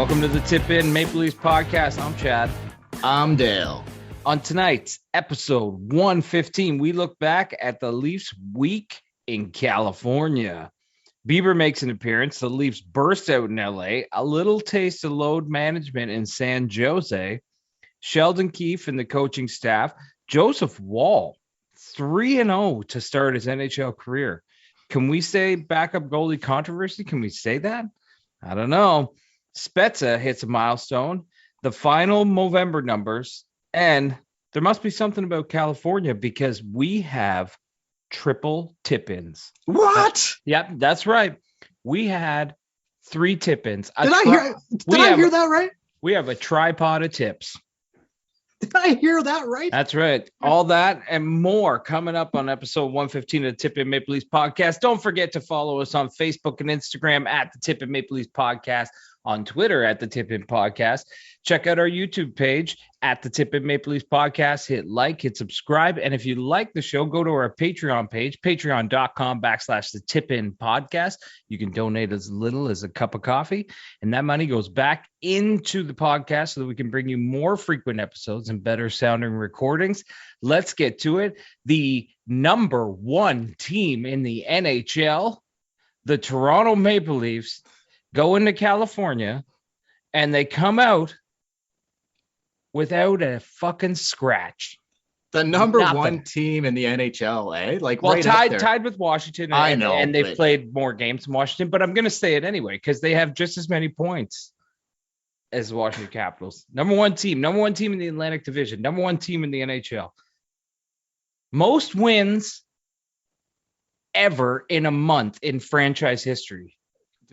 Welcome to the Tip In Maple Leafs podcast. I'm Chad. I'm Dale. On tonight's episode 115, we look back at the Leafs week in California. Bieber makes an appearance. The Leafs burst out in LA. A little taste of load management in San Jose. Sheldon Keefe and the coaching staff. Joseph Woll, 3-0 to start his NHL career. Can we say backup goalie controversy? Can we say that? I don't know. Spezza hits a milestone, the final Movember numbers, and there must be something about California because we have triple tip-ins. What? Yep, that's right. We had 3 tip-ins. Did I hear that right? We have a tripod of tips. Did I hear that right? That's right. All that and more coming up on episode 115 of the Tip In Maple Leafs podcast. Don't forget to follow us on Facebook and Instagram at the Tip In Maple Leafs podcast, on Twitter at the Tip In podcast. Check out our YouTube page at the Tip In Maple Leafs podcast. Hit like, hit subscribe. And if you like the show, go to our Patreon page, patreon.com/the Tip In podcast. You can donate as little as a cup of coffee. And that money goes back into the podcast so that we can bring you more frequent episodes and better sounding recordings. Let's get to it. The number 1 team in the NHL, the Toronto Maple Leafs, go into California and they come out without a fucking scratch. The number 1 team in the NHL, eh? Like, well, right tied with Washington. I know, and they've played more games than Washington, but I'm going to say it anyway because they have just as many points as the Washington Capitals. Number 1 team in the Atlantic Division, number 1 team in the NHL. Most wins ever in a month in franchise history.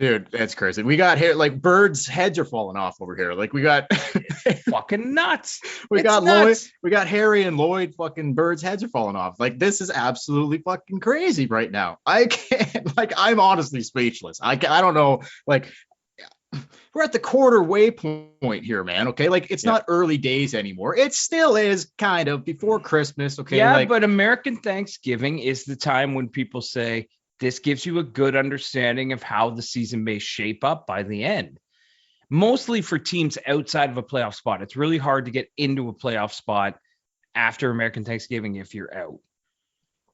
Dude, that's crazy. We got here, like, birds' heads are falling off over here. Like, we got fucking nuts. We got Lloyd, we got Harry and Lloyd, fucking birds' heads are falling off. Like, this is absolutely fucking crazy right now. I can't, like, I'm honestly speechless. I don't know, like, we're at the quarter way point here, man. Okay, like, it's not early days anymore. It still is kind of before Christmas. Okay, yeah, but American Thanksgiving is the time when people say, this gives you a good understanding of how the season may shape up by the end. Mostly for teams outside of a playoff spot. It's really hard to get into a playoff spot after American Thanksgiving if you're out.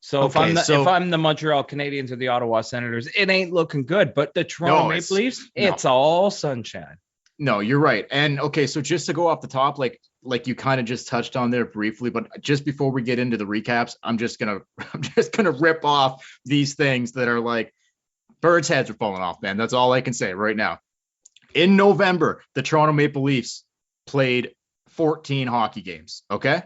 So if I'm the Montreal Canadiens or the Ottawa Senators, it ain't looking good. But the Toronto Maple Leafs, it's all sunshine. No, you're right. And okay, so just to go off the top, like you kind of just touched on there briefly, but just before we get into the recaps, I'm just gonna rip off these things that are like birds' heads are falling off, man. That's all I can say right now. In November, the Toronto Maple Leafs played 14 hockey games. Okay,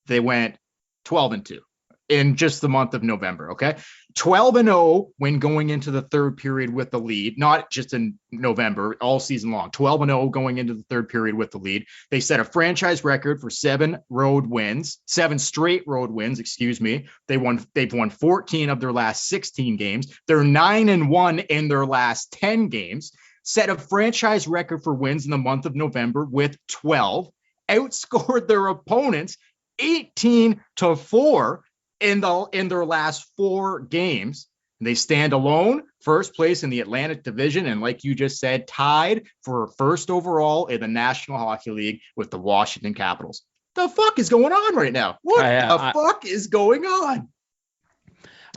they went 12-2 in just the month of November. Okay, 12-0 when going into the third period with the lead, not just in November, all season long. 12-0 going into the third period with the lead. They set a franchise record for 7 straight road wins. Excuse me. They've won 14 of their last 16 games. They're 9-1 in their last 10 games. Set a franchise record for wins in the month of November with 12. Outscored their opponents 18-4 in their last 4 games. And they stand alone, first place in the Atlantic Division, and like you just said, tied for first overall in the National Hockey League with the Washington Capitals. The fuck is going on right now? What the fuck is going on?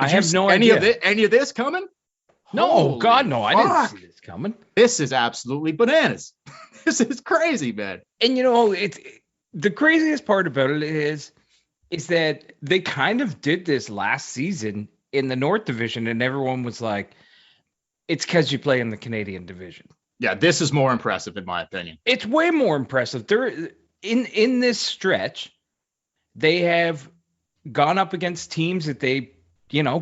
I have no idea. Any of this coming? No, holy God, no. Fuck. I didn't see this coming. This is absolutely bananas. This is crazy, man. And it's the craziest part about it is that they kind of did this last season in the North Division, and everyone was like, it's because you play in the Canadian division. Yeah, this is more impressive, in my opinion. It's way more impressive. They're in this stretch, they have gone up against teams that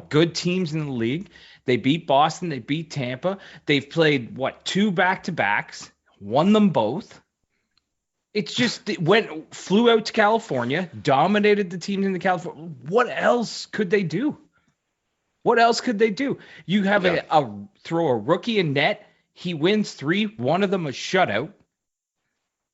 good teams in the league. They beat Boston, they beat Tampa. They've played 2 back-to-backs, won them both. It's just flew out to California, dominated the teams in the California. What else could they do? You have throw a rookie in net. He wins 3. One of them a shutout.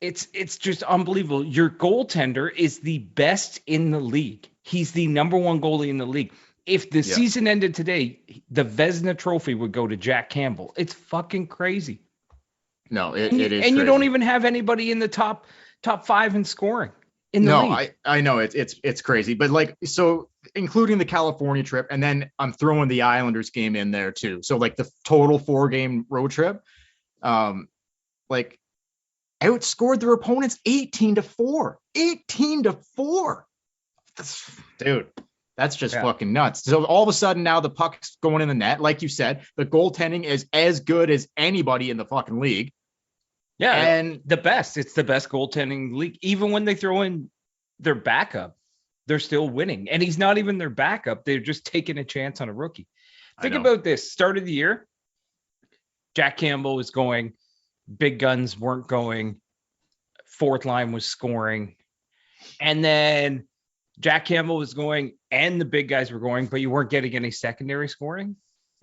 It's just unbelievable. Your goaltender is the best in the league. He's the number 1 goalie in the league. If the season ended today, the Vezina Trophy would go to Jack Campbell. It's fucking crazy. No, it And, is. and you crazy. don't even have anybody in the top 5 in scoring in the league. I know it's crazy, but like, so including the California trip, and then I'm throwing the Islanders game in there too. So like the total 4-game road trip, like outscored their opponents 18-4, 18-4. Dude, that's just fucking nuts. So all of a sudden now the puck's going in the net. Like you said, the goaltending is as good as anybody in the fucking league. Yeah, and the best. It's the best goaltending league. Even when they throw in their backup, they're still winning. And he's not even their backup. They're just taking a chance on a rookie. Think about this. Start of the year, Jack Campbell was going. Big guns weren't going. Fourth line was scoring. And then Jack Campbell was going and the big guys were going, but you weren't getting any secondary scoring.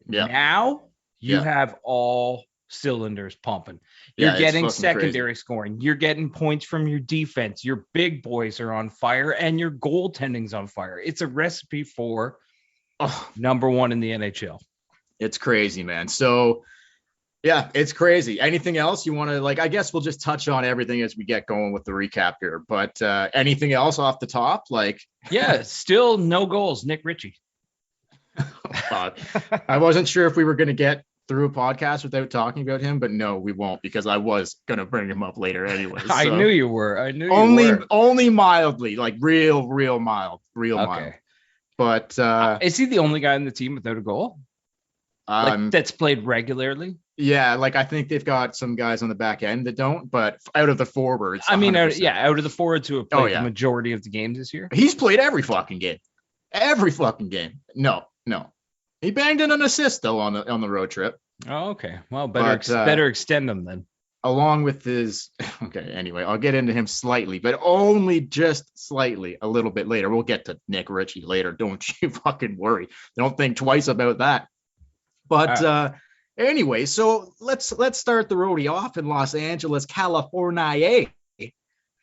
Yeah. Now you have all cylinders pumping. You're getting secondary scoring. You're getting points from your defense. Your big boys are on fire and your goaltending's on fire. It's a recipe for number one in the NHL. It's crazy, man. So yeah, it's crazy. Anything else you want to, like, I guess we'll just touch on everything as we get going with the recap here, but anything else off the top? Like, yeah, still no goals. Nick Ritchie. I wasn't sure if we were going to get through a podcast without talking about him, but no, we won't, because I was going to bring him up later anyway. So. I knew you were. Only mildly, like real mild. But is he the only guy on the team without a goal? That's played regularly? Yeah, like I think they've got some guys on the back end that don't, but out of the forwards, I mean, out of the forwards who have played the majority of the games this year, he's played every fucking game. No, he banged in an assist though on the road trip. Oh, okay. Well, better extend him then. Along with his, okay. Anyway, I'll get into him slightly, but only just slightly, a little bit later. We'll get to Nick Ritchie later. Don't you fucking worry. Don't think twice about that. But anyway, so let's start the roadie off in Los Angeles, California.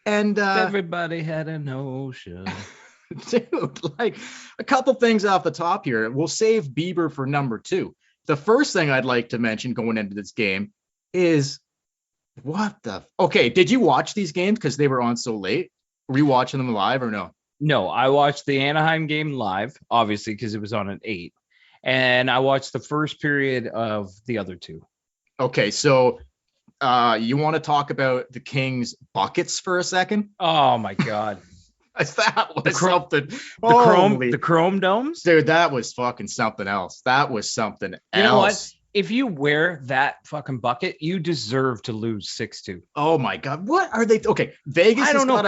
And everybody had a notion. Dude, like a couple things off the top here. We'll save Bieber for number 2. The first thing I'd like to mention going into this game is okay, did you watch these games because they were on so late? Were you watching them live or no? No, I watched the Anaheim game live, obviously, because it was on at 8. And I watched the first period of the other 2. Okay, so you want to talk about the Kings buckets for a second? Oh my God. That was something. The chrome domes? Dude, that was fucking something else. That was something else. You know what? If you wear that fucking bucket, you deserve to lose 6-2. Oh my God. What are they? Okay. Vegas I don't know.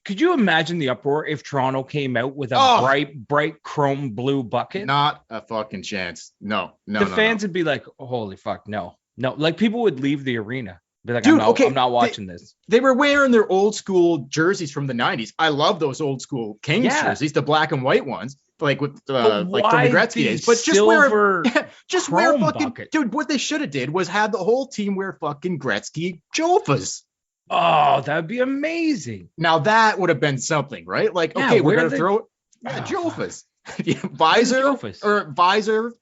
Could you imagine the uproar if Toronto came out with a bright chrome blue bucket? Not a fucking chance. No. The fans would be like, oh, holy fuck, no. Like people would leave the arena. Be like, dude, I'm not watching this. They were wearing their old school jerseys from the 90s. I love those old school Kings jerseys, the black and white ones, like with like from the Gretzky days. But just wear fucking bucket. Dude, what they should have did was had the whole team wear fucking Gretzky Jofas. Oh, that'd be amazing. Now that would have been something, right? Like, okay, we're gonna throw Jofas. Visor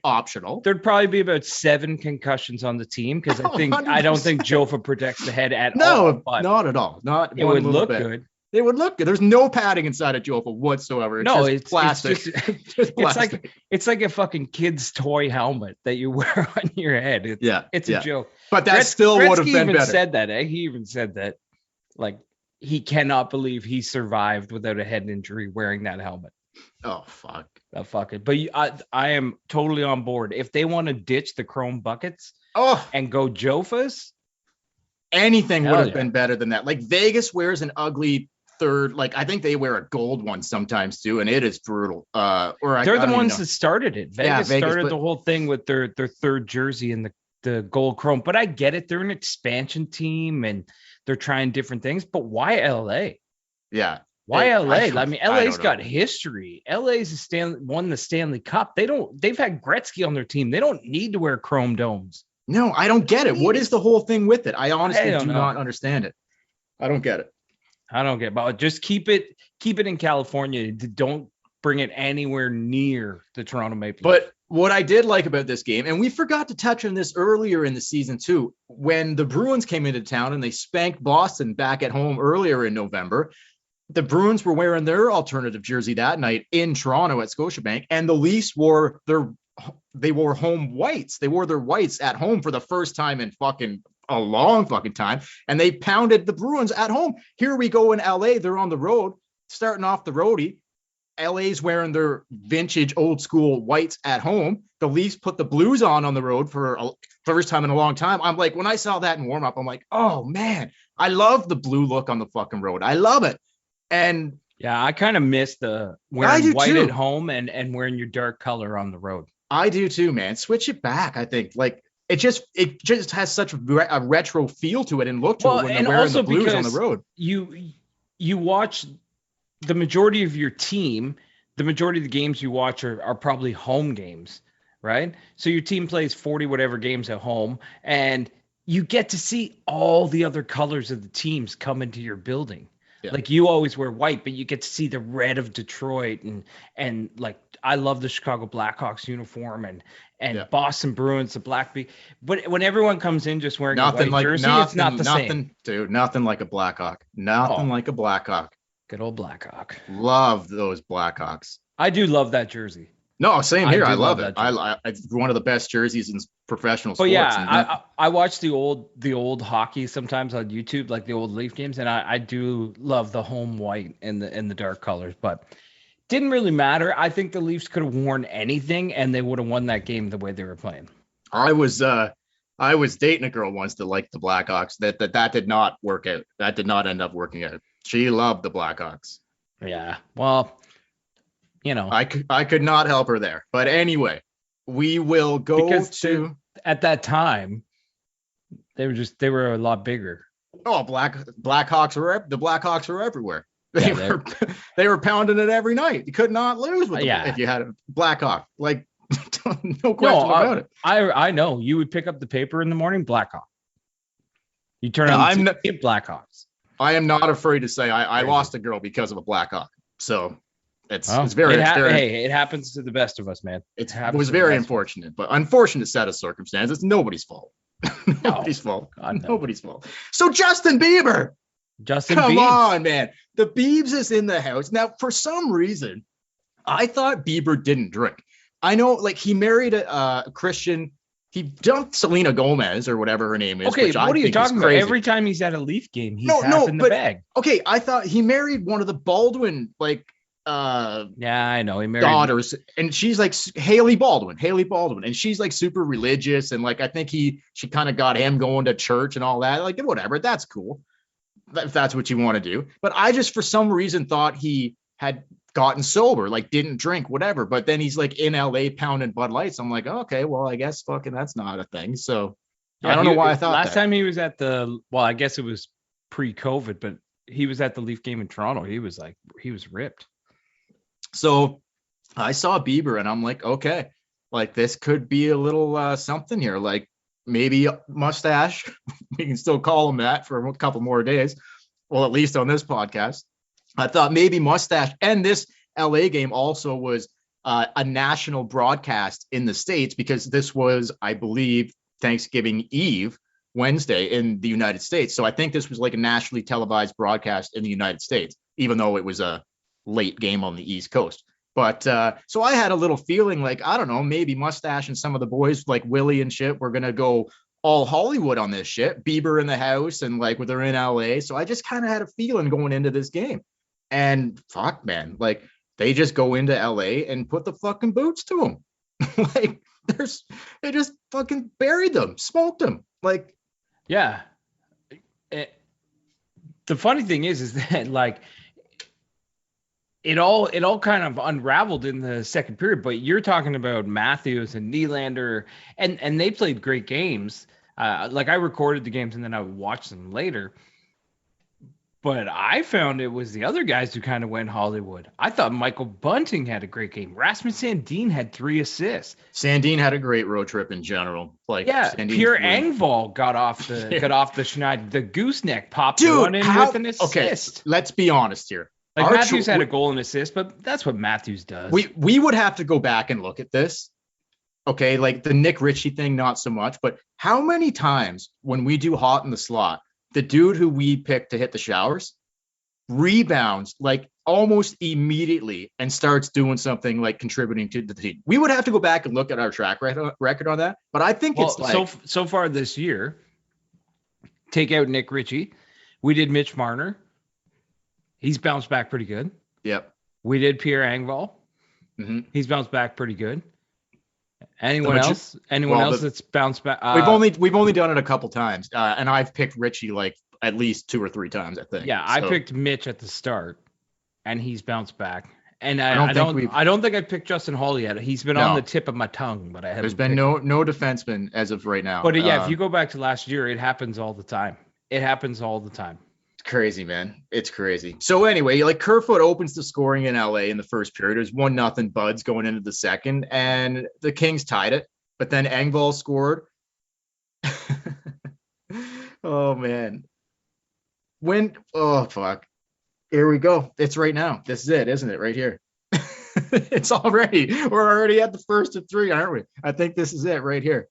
optional. There'd probably be about 7 concussions on the team because I don't think Jofa protects the head at all. No, not at all. Not it would look good. It would look good. There's no padding inside of Jofa whatsoever. It's plastic. It's plastic. It's like a fucking kid's toy helmet that you wear on your head. It's a joke. But that still would have been better. Said that. He even said that, like, he cannot believe he survived without a head injury wearing that helmet. Oh fuck! Fuck it. But I am totally on board. If they want to ditch the chrome buckets, and go Jofas, anything would have been better than that. Like Vegas wears an ugly third. Like I think they wear a gold one sometimes too, and it is brutal. They're the ones that started it. Vegas started the whole thing with their third jersey and the gold chrome. But I get it. They're an expansion team and they're trying different things. But why LA? Yeah. Why LA? I mean, LA's got history. LA's won the Stanley Cup. They've had Gretzky on their team. They don't need to wear chrome domes. No, I don't get it. What is the whole thing with it? I honestly do not understand it. I don't get it. But just keep it in California. Don't bring it anywhere near the Toronto Maple Leafs. But What I did like about this game, and we forgot to touch on this earlier in the season too, when the Bruins came into town and they spanked Boston back at home earlier in November, the Bruins were wearing their alternative jersey that night in Toronto at Scotiabank, and the Leafs wore home whites. They wore their whites at home for the first time in fucking a long fucking time, and they pounded the Bruins at home. Here we go in LA, they're on the road, starting off the roadie. LA's wearing their vintage old school whites at home. The Leafs put the blues on the road for a first time in a long time. I'm like, when I saw that in warm up, I'm like, oh man, I love the blue look on the fucking road. I love it. And yeah, I kind of miss the wearing white at home and wearing your dark color on the road. I do too, man. Switch it back. I think like it just has such a retro feel to it and look to it when they're wearing the blues on the road. You watch the majority of your team, the majority of the games you watch are probably home games, right? So your team plays 40 whatever games at home, and you get to see all the other colors of the teams come into your building. Yeah. Like you always wear white, but you get to see the red of Detroit and like I love the Chicago Blackhawks uniform and Boston Bruins, the Black Bee. But when everyone comes in just wearing a white jersey, it's not the same. Dude, nothing like a Blackhawk. Nothing like a Blackhawk. Good old Blackhawk. Love those Blackhawks. I do love that jersey. No, same here. I love it. It's one of the best jerseys in professional sports. But yeah, I watch the old hockey sometimes on YouTube, like the old Leaf games, and I do love the home white and the dark colors. But didn't really matter. I think the Leafs could have worn anything, and they would have won that game the way they were playing. I was dating a girl once that liked the Blackhawks. That did not work out. That did not end up working out. She loved the Blackhawks. Yeah. Well, you know, I could not help her there. But anyway, we will go to at that time. They were a lot bigger. Oh, Blackhawks were everywhere. They were pounding it every night. You could not lose with them if you had a Blackhawk. Like no question about it. I know. You would pick up the paper in the morning, Blackhawk. You turn on Blackhawks. I am not afraid to say I lost a girl because of a Blackhawk. So it's very hey, it happens to the best of us, man. It was very unfortunate, but unfortunate set of circumstances. It's nobody's fault. Nobody's fault. God, no. Nobody's fault. So Justin Bieber. Come on, man. The Biebs is in the house. Now, for some reason, I thought Bieber didn't drink. I know, like, he married a Christian. He dumped Selena Gomez or whatever her name is. Okay, what are you talking about? Every time he's at a Leaf game, he's in the bag. Okay, I thought he married one of the Baldwin, like, yeah, I know. He married daughters, and she's like Haley Baldwin, and she's like super religious, and like I think she kind of got him going to church and all that. Like, whatever, that's cool if that's what you want to do. But I just for some reason thought he had gotten sober, like didn't drink, whatever. But then he's like in LA pounding Bud Lights. I'm like, okay, well, I guess fucking that's not a thing. So I don't know why I thought last time he was at I guess it was pre-COVID, but he was at the Leaf game in Toronto. He was ripped. So I saw Bieber and I'm like, okay, like this could be a little something here, like maybe mustache. We can still call him that for a couple more days. Well, at least on this podcast. I thought maybe mustache. And this LA game also was a national broadcast in the States because this was, I believe, Thanksgiving Eve, Wednesday in the United States. So I think this was like a nationally televised broadcast in the United States, even though it was a late game on the East Coast. But so I had a little feeling like, I don't know, maybe mustache and some of the boys like Willie and shit were going to go all Hollywood on this shit. Bieber in the house and like they're in LA. So I just kind of had a feeling going into this game. And fuck, man, like they just go into LA and put the fucking boots to them. Like they just fucking buried them, smoked them. Like, yeah. The funny thing is that like it all kind of unraveled in the second period, but you're talking about Matthews and Nylander and they played great games. Like I recorded the games and then I would watch them later. But I found it was the other guys who kind of went Hollywood. I thought Michael Bunting had a great game. Rasmus Sandin had 3 assists. Sandin had a great road trip in general. Like Pierre Engvall got off the Schneider. The gooseneck popped one in with an assist. Okay, let's be honest here. Like Matthews had a goal and assist, but that's what Matthews does. We would have to go back and look at this. Okay, like the Nick Ritchie thing, not so much. But how many times when we do hot in the slot, the dude who we pick to hit the showers rebounds like almost immediately and starts doing something like contributing to the team? We would have to go back and look at our track record on that. But I think it's like so far this year, take out Nick Ritchie. We did Mitch Marner. He's bounced back pretty good. Yep. We did Pierre Engvall. Mm-hmm. He's bounced back pretty good. Anyone else? Anyone else that's bounced back? We've only done it a couple times, and I've picked Ritchie like at least 2 or 3 times, I think. Yeah, I picked Mitch at the start, and he's bounced back. And I don't think I picked Justin Hall yet. He's been on the tip of my tongue, but I haven't. There's been no defenseman as of right now. But yeah, if you go back to last year, it happens all the time. It happens all the time. It's crazy, man. It's crazy. So anyway, like Kerfoot opens the scoring in LA in the first period. There's 1-0 Buds going into the second, and the Kings tied it. But then Engvall scored. Oh man. Oh fuck. Here we go. It's right now. This is it, isn't it? Right here. We're already at the first of 3, aren't we? I think this is it right here.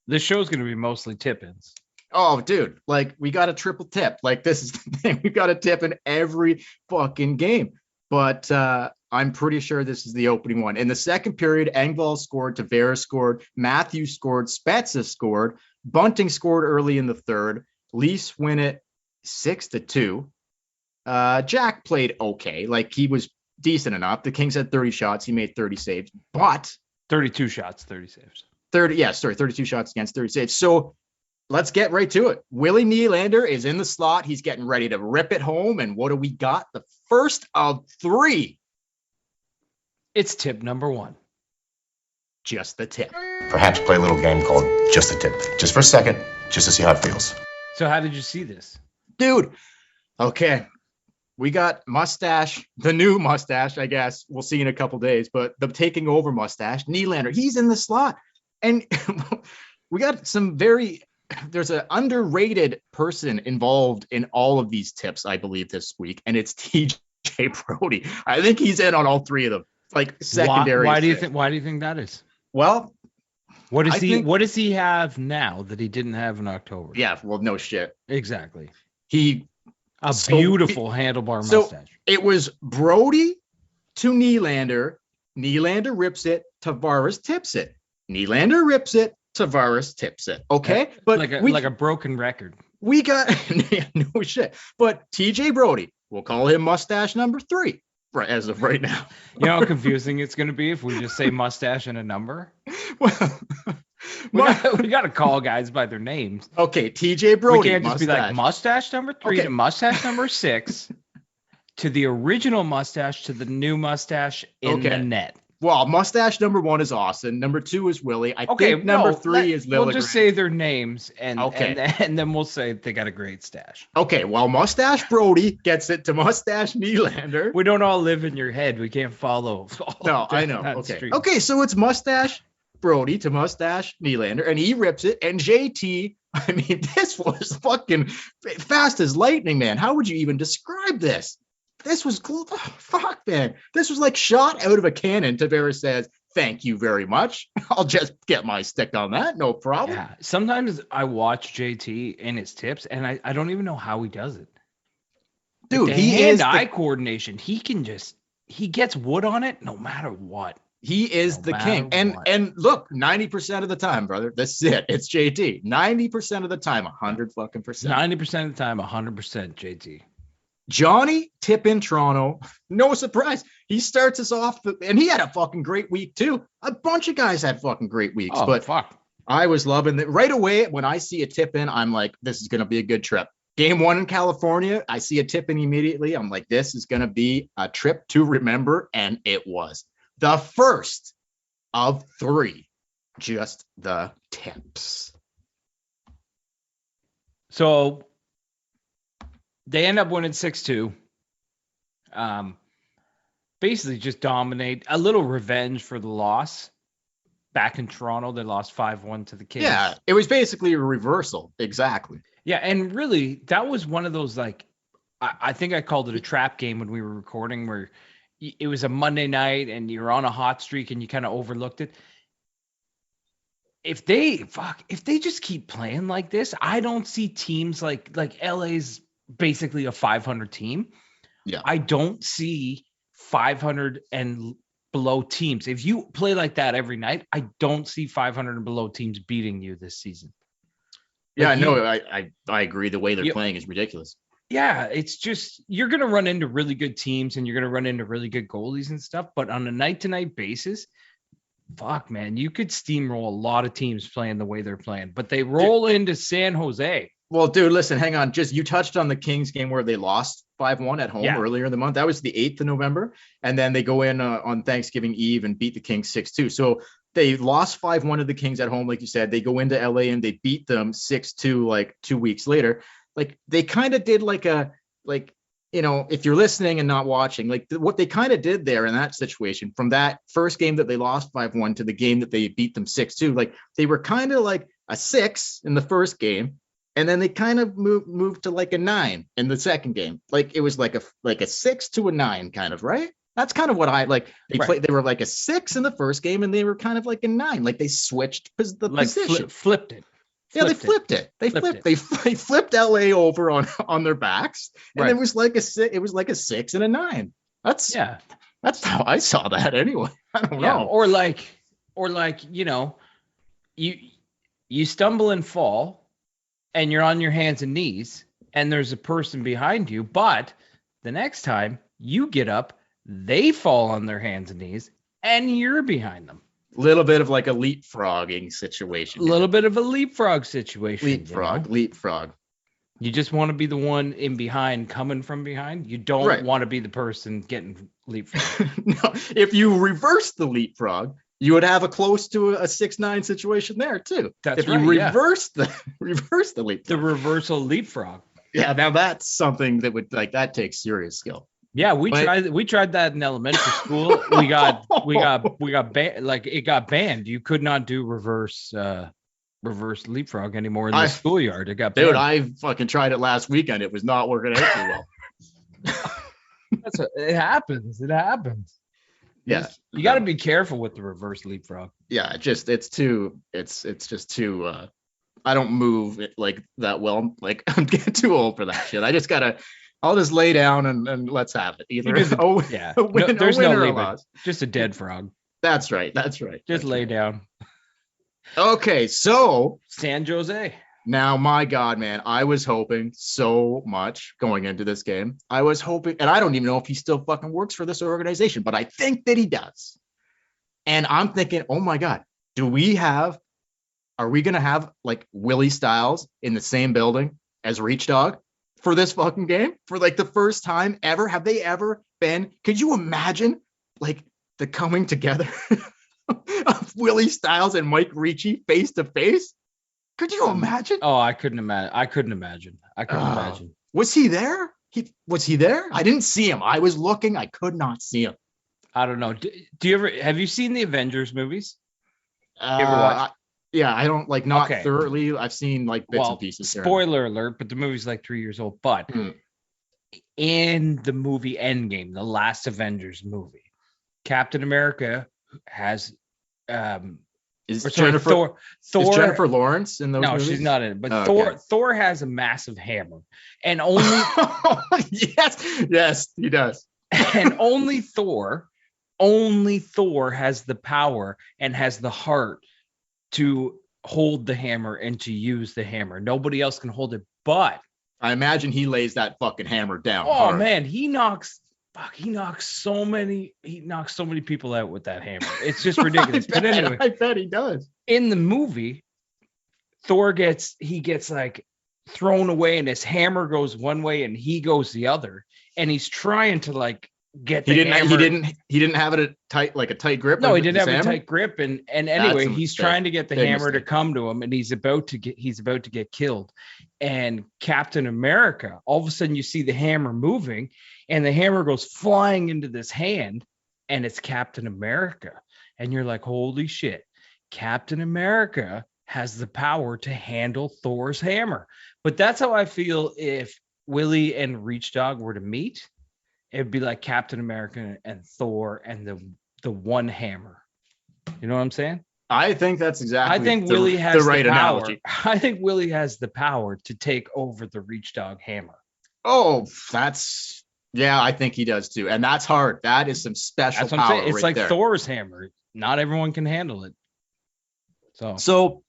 This show's going to be mostly tip-ins. Oh, dude, like we got a triple tip. Like this is the thing. We got a tip in every fucking game. But I'm pretty sure this is the opening one. In the second period, Engvall scored, Tavares scored, Matthews scored, Spezza scored, Bunting scored early in the third. Leafs win it 6-2. Jack played okay. Like he was decent enough. The Kings had 30 shots. He made 30 saves, but 32 shots, 30 saves. 32 shots against 30 saves. So let's get right to it. Willie Nylander is in the slot. He's getting ready to rip it home. And what do we got? The first of 3. It's tip number 1. Just the tip. Perhaps play a little game called Just the Tip. Just for a second, just to see how it feels. So how did you see this? Dude, okay. We got Mustache, the new Mustache, I guess. We'll see in a couple days. But the taking over Mustache, Nylander, he's in the slot. And we got there's an underrated person involved in all of these tips, I believe, this week, and it's TJ Brodie. I think he's in on all 3 of them, like secondary. Why do you think that is? Well, what does he have now that he didn't have in October? Yeah, well, no shit. Exactly. Beautiful handlebar mustache. So it was Brodie to Nylander. Nylander rips it. Tavares tips it. Nylander rips it. Tavares tips it. Okay, but like a broken record. We got no shit. But TJ Brodie, we'll call him Mustache number 3 right as of right now. You know how confusing it's going to be if we just say mustache and a number. Well, we got to call guys by their names. Okay, TJ Brodie. We can't just be like mustache number 3 to mustache number 6 to the original mustache to the new mustache in the net. Well, mustache number 1 is Austin. Number 2 is Willie. I think number 3 is Liljegren. We'll just say their names and then we'll say they got a great stash. Okay, well, Mustache Brodie gets it to Mustache Nylander. We don't all live in your head. We can't follow. No, I know. Okay, so it's Mustache Brodie to Mustache Nylander, and he rips it. And JT, I mean, this was fucking fast as lightning, man. How would you even describe this? This was cool. Oh, fuck, man. This was like shot out of a cannon. Tavares says, "Thank you very much. I'll just get my stick on that. No problem." Yeah. Sometimes I watch JT in his tips, and I don't even know how he does it. Dude, like he is eye coordination. He gets wood on it no matter what. He is the king. And look, 90% of the time, brother, that's it. It's JT. 90% of the time, 100 fucking percent. 90% of the time, 100% JT. Johnny Tip in Toronto, no surprise. He starts us off, and he had a fucking great week too. A bunch of guys had fucking great weeks, fuck. I was loving it. Right away, when I see a tip in, I'm like, this is going to be a good trip. Game 1 in California, I see a tip in immediately. I'm like, this is going to be a trip to remember, and it was. The first of 3, just the tips. So they end up winning 6-2. Basically just dominate. A little revenge for the loss. Back in Toronto, they lost 5-1 to the Kings. Yeah, it was basically a reversal. Exactly. Yeah, and really, that was one of those, like, I think I called it a trap game when we were recording, where it was a Monday night and you're on a hot streak and you kind of overlooked it. if they just keep playing like this, I don't see teams like LA's basically a 500 team. Yeah. I don't see 500 and below teams. If you play like that every night, I don't see 500 and below teams beating you this season. Yeah, I agree. The way they're playing is ridiculous. Yeah, it's just you're going to run into really good teams and you're going to run into really good goalies and stuff. But on a night-to-night basis, fuck, man, you could steamroll a lot of teams playing the way they're playing. But they roll into San Jose. Well, dude, listen, hang on. Just you touched on the Kings game where they lost 5-1 at home earlier in the month. That was the 8th of November. And then they go in on Thanksgiving Eve and beat the Kings 6-2. So they lost 5-1 to the Kings at home, like you said. They go into LA and they beat them 6-2 like 2 weeks later. Like they kind of did if you're listening and not watching, like what they kind of did there in that situation from that first game that they lost 5-1 to the game that they beat them 6-2, like they were kind of like a 6 in the first game. And then they kind of moved to like a 9 in the second game. Like it was like a 6 to a 9 kind of, right? That's kind of what I like. They were like a 6 in the first game and they were kind of like a 9. Like they switched the position. Flipped it. They flipped it. They flipped LA over on their backs. And it was like a 6 and a 9. That's how I saw that anyway. I don't know. Or you stumble and fall. And you're on your hands and knees and there's a person behind you, but the next time you get up, they fall on their hands and knees and you're behind them. A little bit of like a leapfrogging situation. A little bit of a leapfrog situation. Leapfrog. You just want to be the one in behind coming from behind. You don't want to be the person getting leapfrog. No, if you reverse the leapfrog, you would have a close to a 6-9 situation there too. That's you reverse the leapfrog. The reversal leapfrog. Yeah, now that's something that would that takes serious skill. Yeah, we tried that in elementary school. We got banned. Like it got banned. You could not do reverse leapfrog anymore in the schoolyard. It got banned. Dude, I fucking tried it last weekend. It was not working out too well. It happens. It happens. Yeah, you got to be careful with the reverse leapfrog. Yeah, it's just too. I don't move it like that well. Like I'm getting too old for that shit. I'll just lay down and let's have it. Either there's no leaving. Just a dead frog. That's right. Just lay down. Okay, so San Jose. Now, my God, man, I was hoping so much going into this game. I was hoping, and I don't even know if he still fucking works for this organization, but I think that he does. And I'm thinking, oh my God, are we going to have like Willie Styles in the same building as Reach Dog for this fucking game? For like the first time ever? Have they ever been? Could you imagine like the coming together of Willie Styles and Mike Ricci face to face? Could you imagine? Oh, I couldn't imagine. Was he there? Was he there? I didn't see him. I was looking. I could not see him. I don't know. Have you seen the Avengers movies? You ever watch? Yeah, I don't not thoroughly. I've seen like bits and pieces. Spoiler alert, but the movie's like 3 years old. But in the movie Endgame, the last Avengers movie, Captain America has Is Jennifer Lawrence in those movies? No, she's not in it. But Thor has a massive hammer. And only yes, he does. And only Thor has the power and has the heart to hold the hammer and to use the hammer. Nobody else can hold it, but I imagine he lays that fucking hammer down. Oh hard. Man, he knocks so many people out with that hammer. It's just ridiculous. But anyway, I bet he does. In the movie, Thor gets like thrown away and his hammer goes one way and he goes the other. And he's trying to like get the hammer. He didn't have it a tight grip. No, he didn't have a tight grip. And anyway, he's trying to get the hammer to come to him and he's about to get killed. And Captain America, all of a sudden you see the hammer moving and the hammer goes flying into this hand and it's Captain America. And you're like, holy shit, Captain America has the power to handle Thor's hammer. But that's how I feel if Willie and Reach Dog were to meet. It'd be like Captain America and Thor and the one hammer. You know what I'm saying? I think that's exactly I think the, Willie has the right the power. analogy. I think Willie has the power to take over the Reach Dog hammer. Oh, yeah, I think he does too. And that's hard. That is some special That's what I'm power saying. It's right like there. Thor's hammer. Not everyone can handle it. So,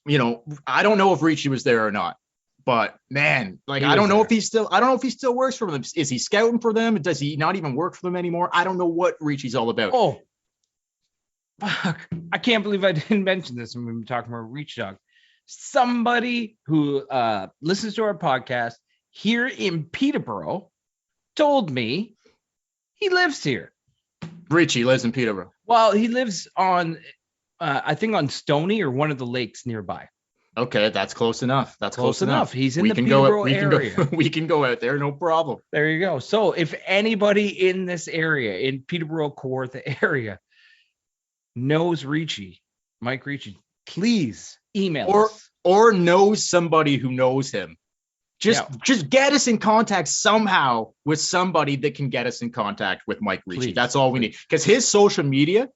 I don't know if Ricci was there or not, but man, like, I don't know if he still works for them. Is he scouting for them? Does he not even work for them anymore? I don't know what Ricci's all about. Oh, fuck. I can't believe I didn't mention this when we were talking about Reach Dog. Somebody who listens to our podcast here in Peterborough told me he lives here. Ricci lives in Peterborough. Well, he lives on, I think on Stony or one of the lakes nearby. Okay, that's close enough. That's close enough. He's in the Peterborough area. We can go out there, no problem. There you go. So if anybody in this area, in Peterborough, Kawartha area, knows Ricci, Mike Ricci, please email us. Or knows somebody who knows him. Just get us in contact somehow with somebody that can get us in contact with Mike Ricci. Please. That's all we need. Because his social media,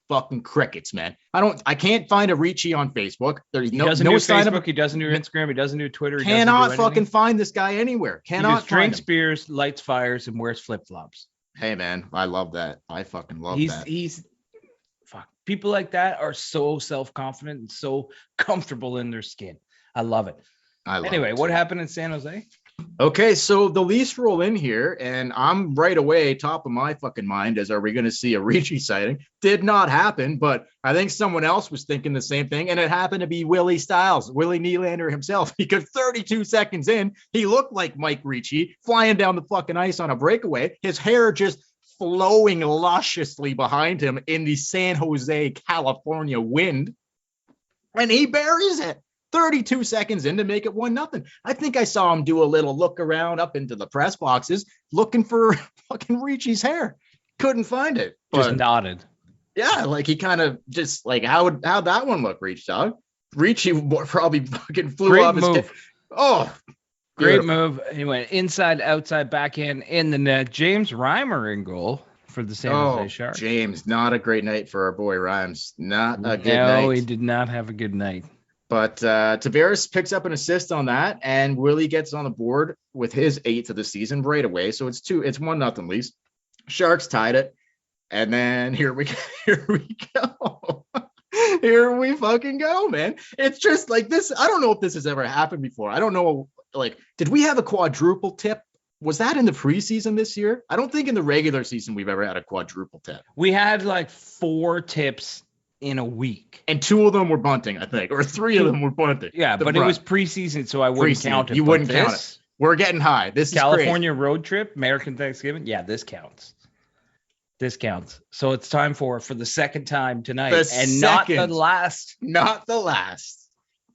fucking crickets, man. I can't find a Ricci on Facebook. There's He no doesn't do sign Facebook. of, He doesn't do Instagram. He doesn't do Twitter. He cannot doesn't do fucking find this guy anywhere. He Cannot just drinks find him. beers, lights fires, and wears flip flops. Hey man, I love that. I fucking love that. He's fuck. People like that are so self-confident and so comfortable in their skin. I love it. Anyway, what happened in San Jose? Okay, so the Leafs roll in here, and I'm right away top of my fucking mind as, are we going to see a Ricci sighting? Did not happen, but I think someone else was thinking the same thing, and it happened to be Willie Styles, Willie Nylander himself, because 32 seconds in, he looked like Mike Ricci flying down the fucking ice on a breakaway, his hair just flowing lusciously behind him in the San Jose, California wind, and he buries it. 32 seconds in to make it 1-0. I think I saw him do a little look around up into the press boxes looking for fucking Ricci's hair. Couldn't find it. Just nodded. Yeah, like he kind of just like, how'd that one look, Reach Dog? Ricci probably fucking flew Great off move. his Oh, great beautiful. move. He went inside, outside, backhand in the net. James Reimer in goal for the San Jose Sharks. James, not a great night for our boy Rhymes. Not a good No, night. he did not have a good night. But Tavares picks up an assist on that, and Willie gets on the board with his 8th of the season right away. So it's 1-0 Leafs. Sharks tied it, and then here we go. Here we fucking go, man. It's just like this. I don't know if this has ever happened before. I don't know. Like, did we have a quadruple tip? Was that in the preseason this year? I don't think in the regular season we've ever had a quadruple tip. We had like 4 tips in a week. And 2 of them were bunting, I think, or 3 of them were bunting. Yeah, but it was preseason, so I wouldn't count it. You wouldn't But count this, it. We're getting high. This California road trip, American Thanksgiving. Yeah, this counts. This counts. So it's time for the second time tonight. Not the last. Not the last.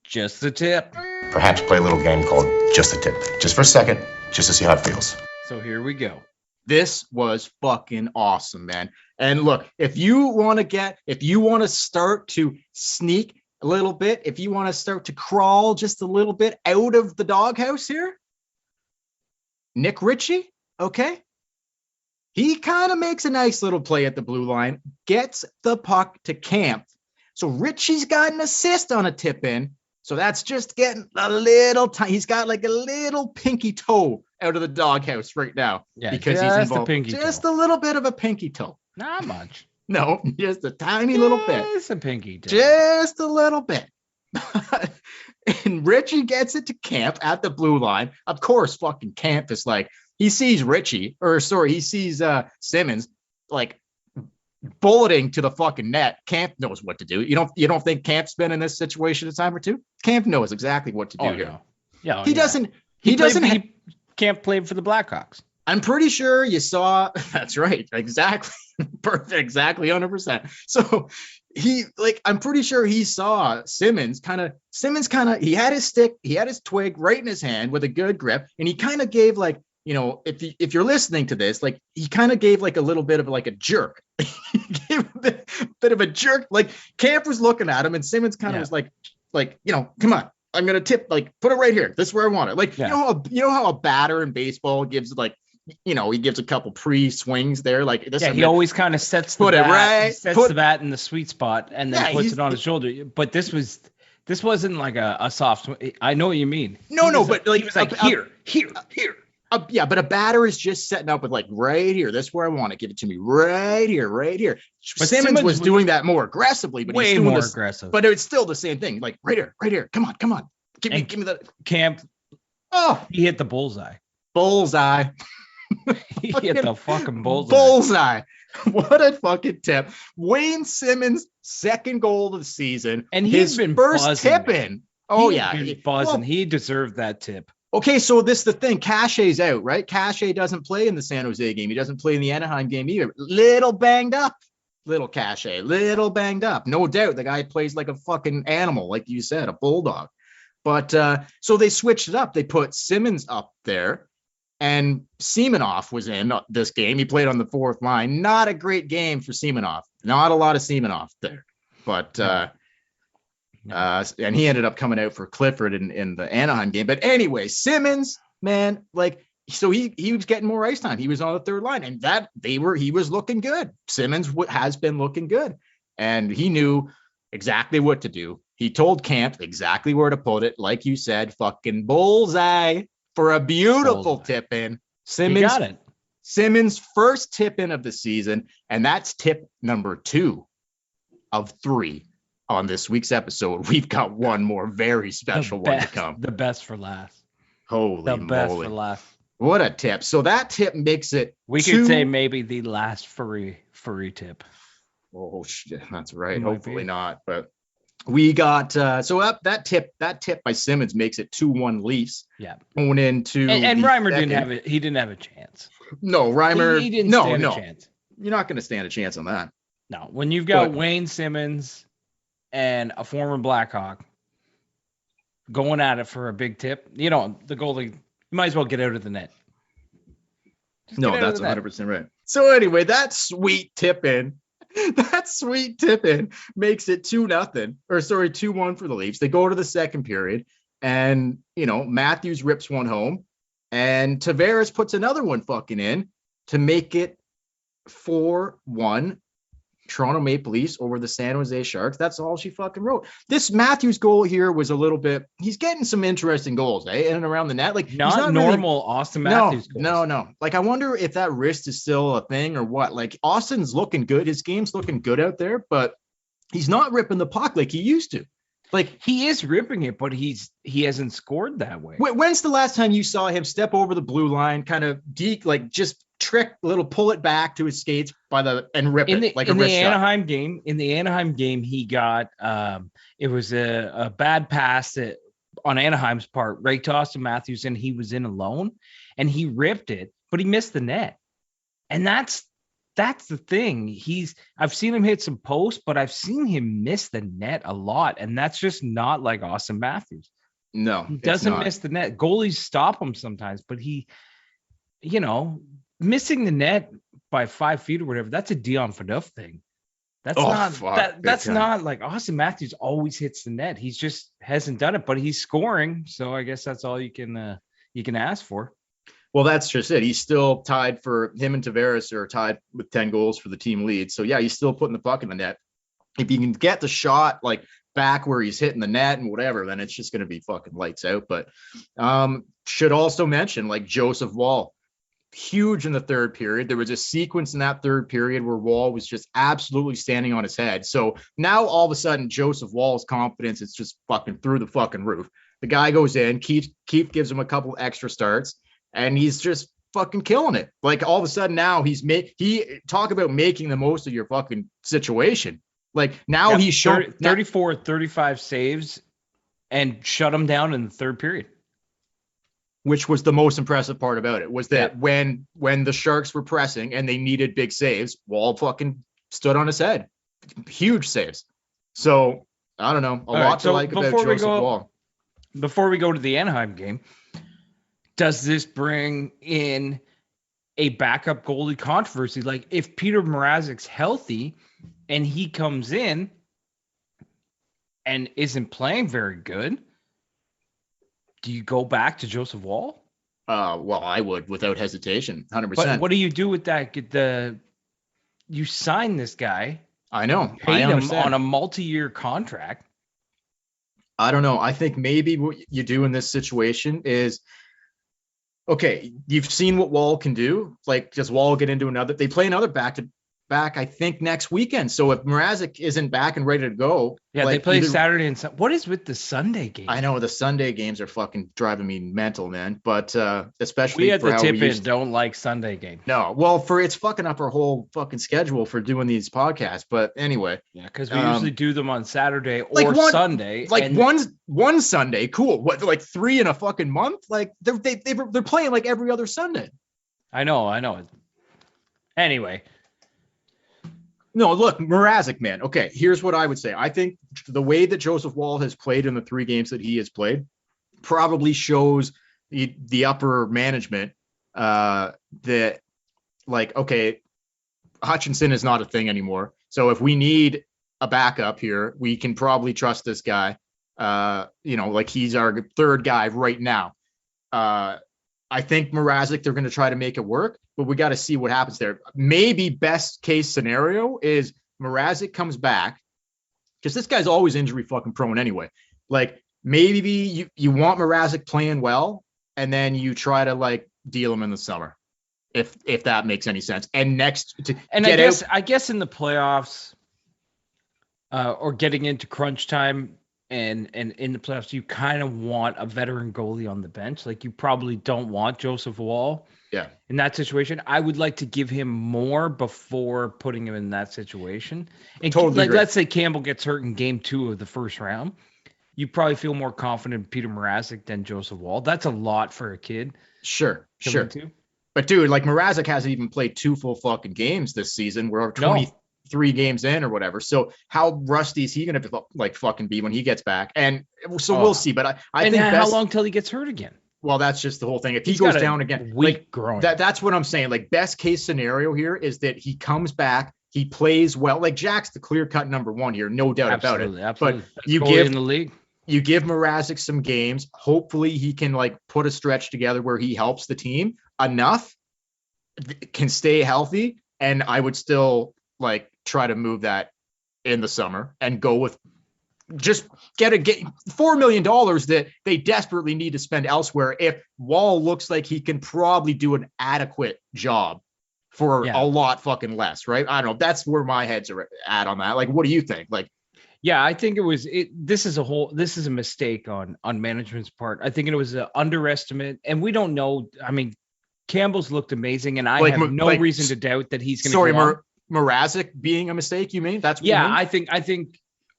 Just the tip. Perhaps play a little game called Just a Tip. Just for a second, just to see how it feels. So here we go. This was fucking awesome, man. And look, if you want to start to sneak a little bit, if you want to start to crawl just a little bit out of the doghouse here, Nick Ritchie, okay? He kind of makes a nice little play at the blue line, gets the puck to Camp. So Ritchie's got an assist on a tip in. So that's just getting a little tiny. He's got like a little pinky toe out of the doghouse right now. Yeah, because he's involved. Just a little bit of a pinky toe. Not much. No, just a tiny little bit. Just a pinky toe. Just a little bit. And Richie gets it to Camp at the blue line. Of course, fucking Camp is like, he sees he sees Simmons like bulleting to the fucking net. Camp knows what to do. You don't think Camp's been in this situation a time or two? Camp knows exactly what to do here. No. Yeah, he doesn't. He can't play for the Blackhawks. I'm pretty sure you saw. That's right. Exactly. Perfect. Exactly. 100%. So I'm pretty sure he saw Simmons kind of, he had his stick, he had his twig right in his hand with a good grip. And he kind of gave like, if you're listening to this, like he kind of gave like a little bit of like a jerk. He gave a bit of a jerk. Like Camp was looking at him and Simmons kind of was like, come on, I'm going to tip, like put it right here. This is where I want it. Like, you know how a batter in baseball gives like, he gives a couple pre-swings there. Like this, he always kind of sets the put bat, it right, sets the bat in the sweet spot, and then puts he's- it on his shoulder. But this wasn't like a soft swing. I know what you mean. But like he was like here. Yeah, but a batter is just setting up with like right here. That's where I want to give it to me. Right here. But Simmons was doing that more aggressively, but way he's doing more aggressive. But it's still the same thing. Like right here. Come on. Give me the Camp. Oh, He hit the bullseye. bullseye. He hit the fucking bullseye. Bullseye. What a fucking tip. Wayne Simmons' second goal of the season. And his he's been first buzzing, tip man. in. Oh, He's yeah. been buzzing. He deserved that tip. Okay, so this is the thing. Cachet's out, right? Cachet doesn't play in the San Jose game. He doesn't play in the Anaheim game either. Little banged up. Little Cachet. Little banged up. No doubt. The guy plays like a fucking animal, like you said, a bulldog. But so they switched it up. They put Simmons up there, and Semenov was in this game. He played on the fourth line. Not a great game for Semenov. Not a lot of Semenov there. But and he ended up coming out for Clifford in the Anaheim game. But anyway, Simmons, man, like, so he was getting more ice time. He was on the third line, and he was looking good. Simmons has been looking good, and he knew exactly what to do. He told Camp exactly where to put it. Like you said, fucking bullseye for a beautiful tip in. Simmons got it. Simmons' first tip in of the season, and that's tip number 2 of 3 on this week's episode. We've got one more very special one to come. The best for last. Holy The best moly. for last. What a tip. So that tip makes it We could say maybe the last furry tip. Oh shit, that's right. Might Hopefully be. not, but we got that tip by Simmons makes it 2-1 Leafs. Yeah. Going into And the Reimer second. didn't have it. He didn't have a chance. No, Reimer. He didn't no, stand no. a chance. You're not going to stand a chance on that. No. When you've got But- Wayne Simmons and a former Blackhawk going at it for a big tip, the goalie, you might as well get out of the net. Just No, get out that's of the net. 100% right. So anyway, that sweet tip in makes it 2-1 for the Leafs. They go to the second period, and Matthews rips one home, and Tavares puts another one fucking in to make it 4-1. Toronto Maple Leafs over the San Jose Sharks. That's all she fucking wrote. This Matthews goal here was a little bit. He's getting some interesting goals, in and around the net. Like Not he's not normal really, Austin Matthews. goals. No. Like I wonder if that wrist is still a thing or what. Like Austin's looking good. His game's looking good out there, but he's not ripping the puck like he used to. Like He is ripping it, but he hasn't scored that way. when's the last time you saw him step over the blue line, kind of just trick a little, pull it back to his skates and rip it like a wrist shot? Anaheim game? In the Anaheim game, he got it was a bad pass on Anaheim's part, right to Austin Matthews, and he was in alone, and he ripped it, but he missed the net, and that's the thing. I've seen him hit some posts, but I've seen him miss the net a lot, and that's just not like Austin Matthews. No, He it's doesn't not. miss the net. Goalies stop him sometimes, but missing the net by 5 feet or whatever, that's a Dion Phaneuf thing. That's Big time. not like Austin Matthews always hits the net. He's just hasn't done it, but he's scoring. So I guess that's all you can ask for. Well, that's just it. He's still tied for him and Tavares are tied with 10 goals for the team lead. So yeah, he's still putting the puck in the net. If you can get the shot like back where he's hitting the net and whatever, then it's just going to be fucking lights out. But should also mention like Joseph Wall, huge in the third period. There was a sequence in that third period where Wall was just absolutely standing on his head. So now all of a sudden Joseph Wall's confidence is just fucking through the fucking roof. The guy goes in, Keith gives him a couple extra starts, and he's just fucking killing it. Like all of a sudden now talk about making the most of your fucking situation. Like now he's showing 34, 35 saves and shut him down in the third period. Which was the most impressive part about it was that when the Sharks were pressing and they needed big saves, Wall fucking stood on his head. Huge saves. So I don't know. A lot to like about Joseph Wall. Before we go to the Anaheim game, does this bring in a backup goalie controversy? Like if Peter Mrazek's healthy and he comes in and isn't playing very good, do you go back to Joseph Wall? Well, I would without hesitation, 100%. But what do you do with that? You sign this guy, I know. paid I him understand. on a multi-year contract. I don't know. I think maybe what you do in this situation is, okay, you've seen what Wall can do. Like, does Wall get into another? They play another back-to-back, I think, next weekend. So if Mrazek isn't back and ready to go, Yeah, like, they play either- Saturday and Sunday. What is with the Sunday game? I know the Sunday games are fucking driving me mental, man. But especially We at for the how tip we in used don't like Sunday games. No, well, it's fucking up our whole fucking schedule for doing these podcasts. But anyway, Yeah, because we usually do them on Saturday or like Sunday. like and one Sunday, cool. What, like 3 in a fucking month? Like they're playing like every other Sunday. I know. Anyway, No, look, Mrazek, man. Okay, here's what I would say. I think the way that Joseph Wall has played in the 3 games that he has played probably shows the upper management that, like, okay, Hutchinson is not a thing anymore. So if we need a backup here, we can probably trust this guy. Like he's our 3rd guy right now. I think Mrazek, they're going to try to make it work, but we got to see what happens there. Maybe best case scenario is Mrazek comes back, because this guy's always injury fucking prone anyway. Like, maybe you want Mrazek playing well, and then you try to like deal him in the summer, if that makes any sense. And I guess in the playoffs, or getting into crunch time, and in the playoffs, you kind of want a veteran goalie on the bench. Like, you probably don't want Joseph Wall. Yeah. In that situation, I would like to give him more before putting him in that situation. And Totally like, agree. let's say Campbell gets hurt in game 2 of the first round. You probably feel more confident in Peter Mrazek than Joseph Wall. That's a lot for a kid. Sure. To. But dude, like Mrazek hasn't even played 2 full fucking games this season. We're 23 games in or whatever. So how rusty is he going to like fucking be when he gets back? And so we'll see. But I think how long till he gets hurt again? Well, that's just the whole thing. If he goes down again, like growing. That's what I'm saying. Like, best case scenario here is that he comes back, he plays well. Like, Jack's the clear cut number 1 here, no doubt about it. Absolutely. But in the league. You give Mrazek some games. Hopefully he can like put a stretch together where he helps the team enough, can stay healthy. And I would still like try to move that in the summer and go with just get $4 million that they desperately need to spend elsewhere. If Wall looks like he can probably do an adequate job for a lot fucking less, right? I don't know. That's where my head's at on that. Like, what do you think? Like, yeah, I think this is a mistake on management's part. I think it was an underestimate, and we don't know. I mean, Campbell's looked amazing, and I have no reason to doubt that he's going to. Sorry, Mrazek being a mistake, you mean? That's what you mean?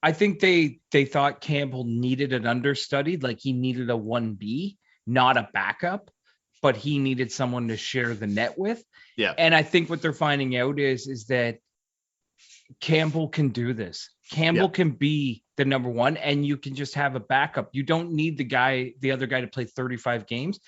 I think they thought Campbell needed an understudy, like he needed a 1B, not a backup, but he needed someone to share the net with. Yeah. And I think what they're finding out is that Campbell can do this. Campbell can be the number 1, and you can just have a backup. You don't need the other guy to play 35 games.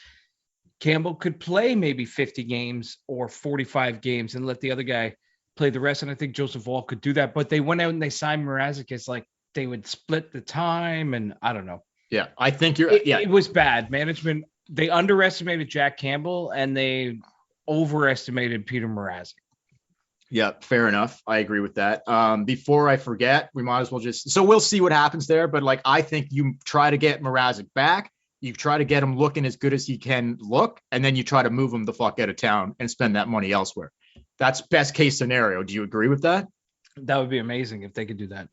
Campbell could play maybe 50 games or 45 games and let the other guy play the rest. And I think Joseph Wall could do that. But they went out and they signed Mrazek as like they would split the time, and I don't know. Yeah, I think it was bad management. They underestimated Jack Campbell and they overestimated Peter Mrazek. Yeah, fair enough. I agree with that. Before I forget, we might as well so we'll see what happens there. But like, I think you try to get Mrazek back. You try to get him looking as good as he can look, and then you try to move him the fuck out of town and spend that money elsewhere. That's best case scenario. Do you agree with that? That would be amazing if they could do that.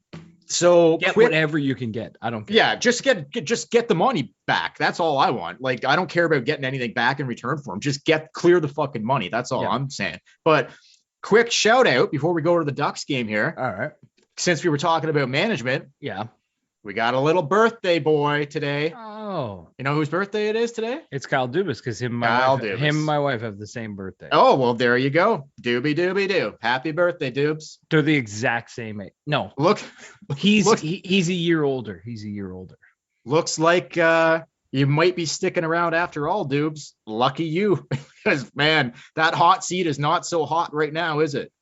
So get whatever you can get. I don't care. Yeah, just get the money back. That's all I want. Like, I don't care about getting anything back in return for him. Just clear the fucking money. That's all I'm saying. But quick shout out before we go to the Ducks game here. All right. Since we were talking about management. Yeah. We got a little birthday boy today. Oh. You know whose birthday it is today? It's Kyle Dubas, because him and my wife have the same birthday. Oh, well, there you go. Doobie doobie doo. Happy birthday, Dubes. They're the exact same age. No. He's a year older. He's a year older. Looks like you might be sticking around after all, Dubes. Lucky you. Because, man, that hot seat is not so hot right now, is it?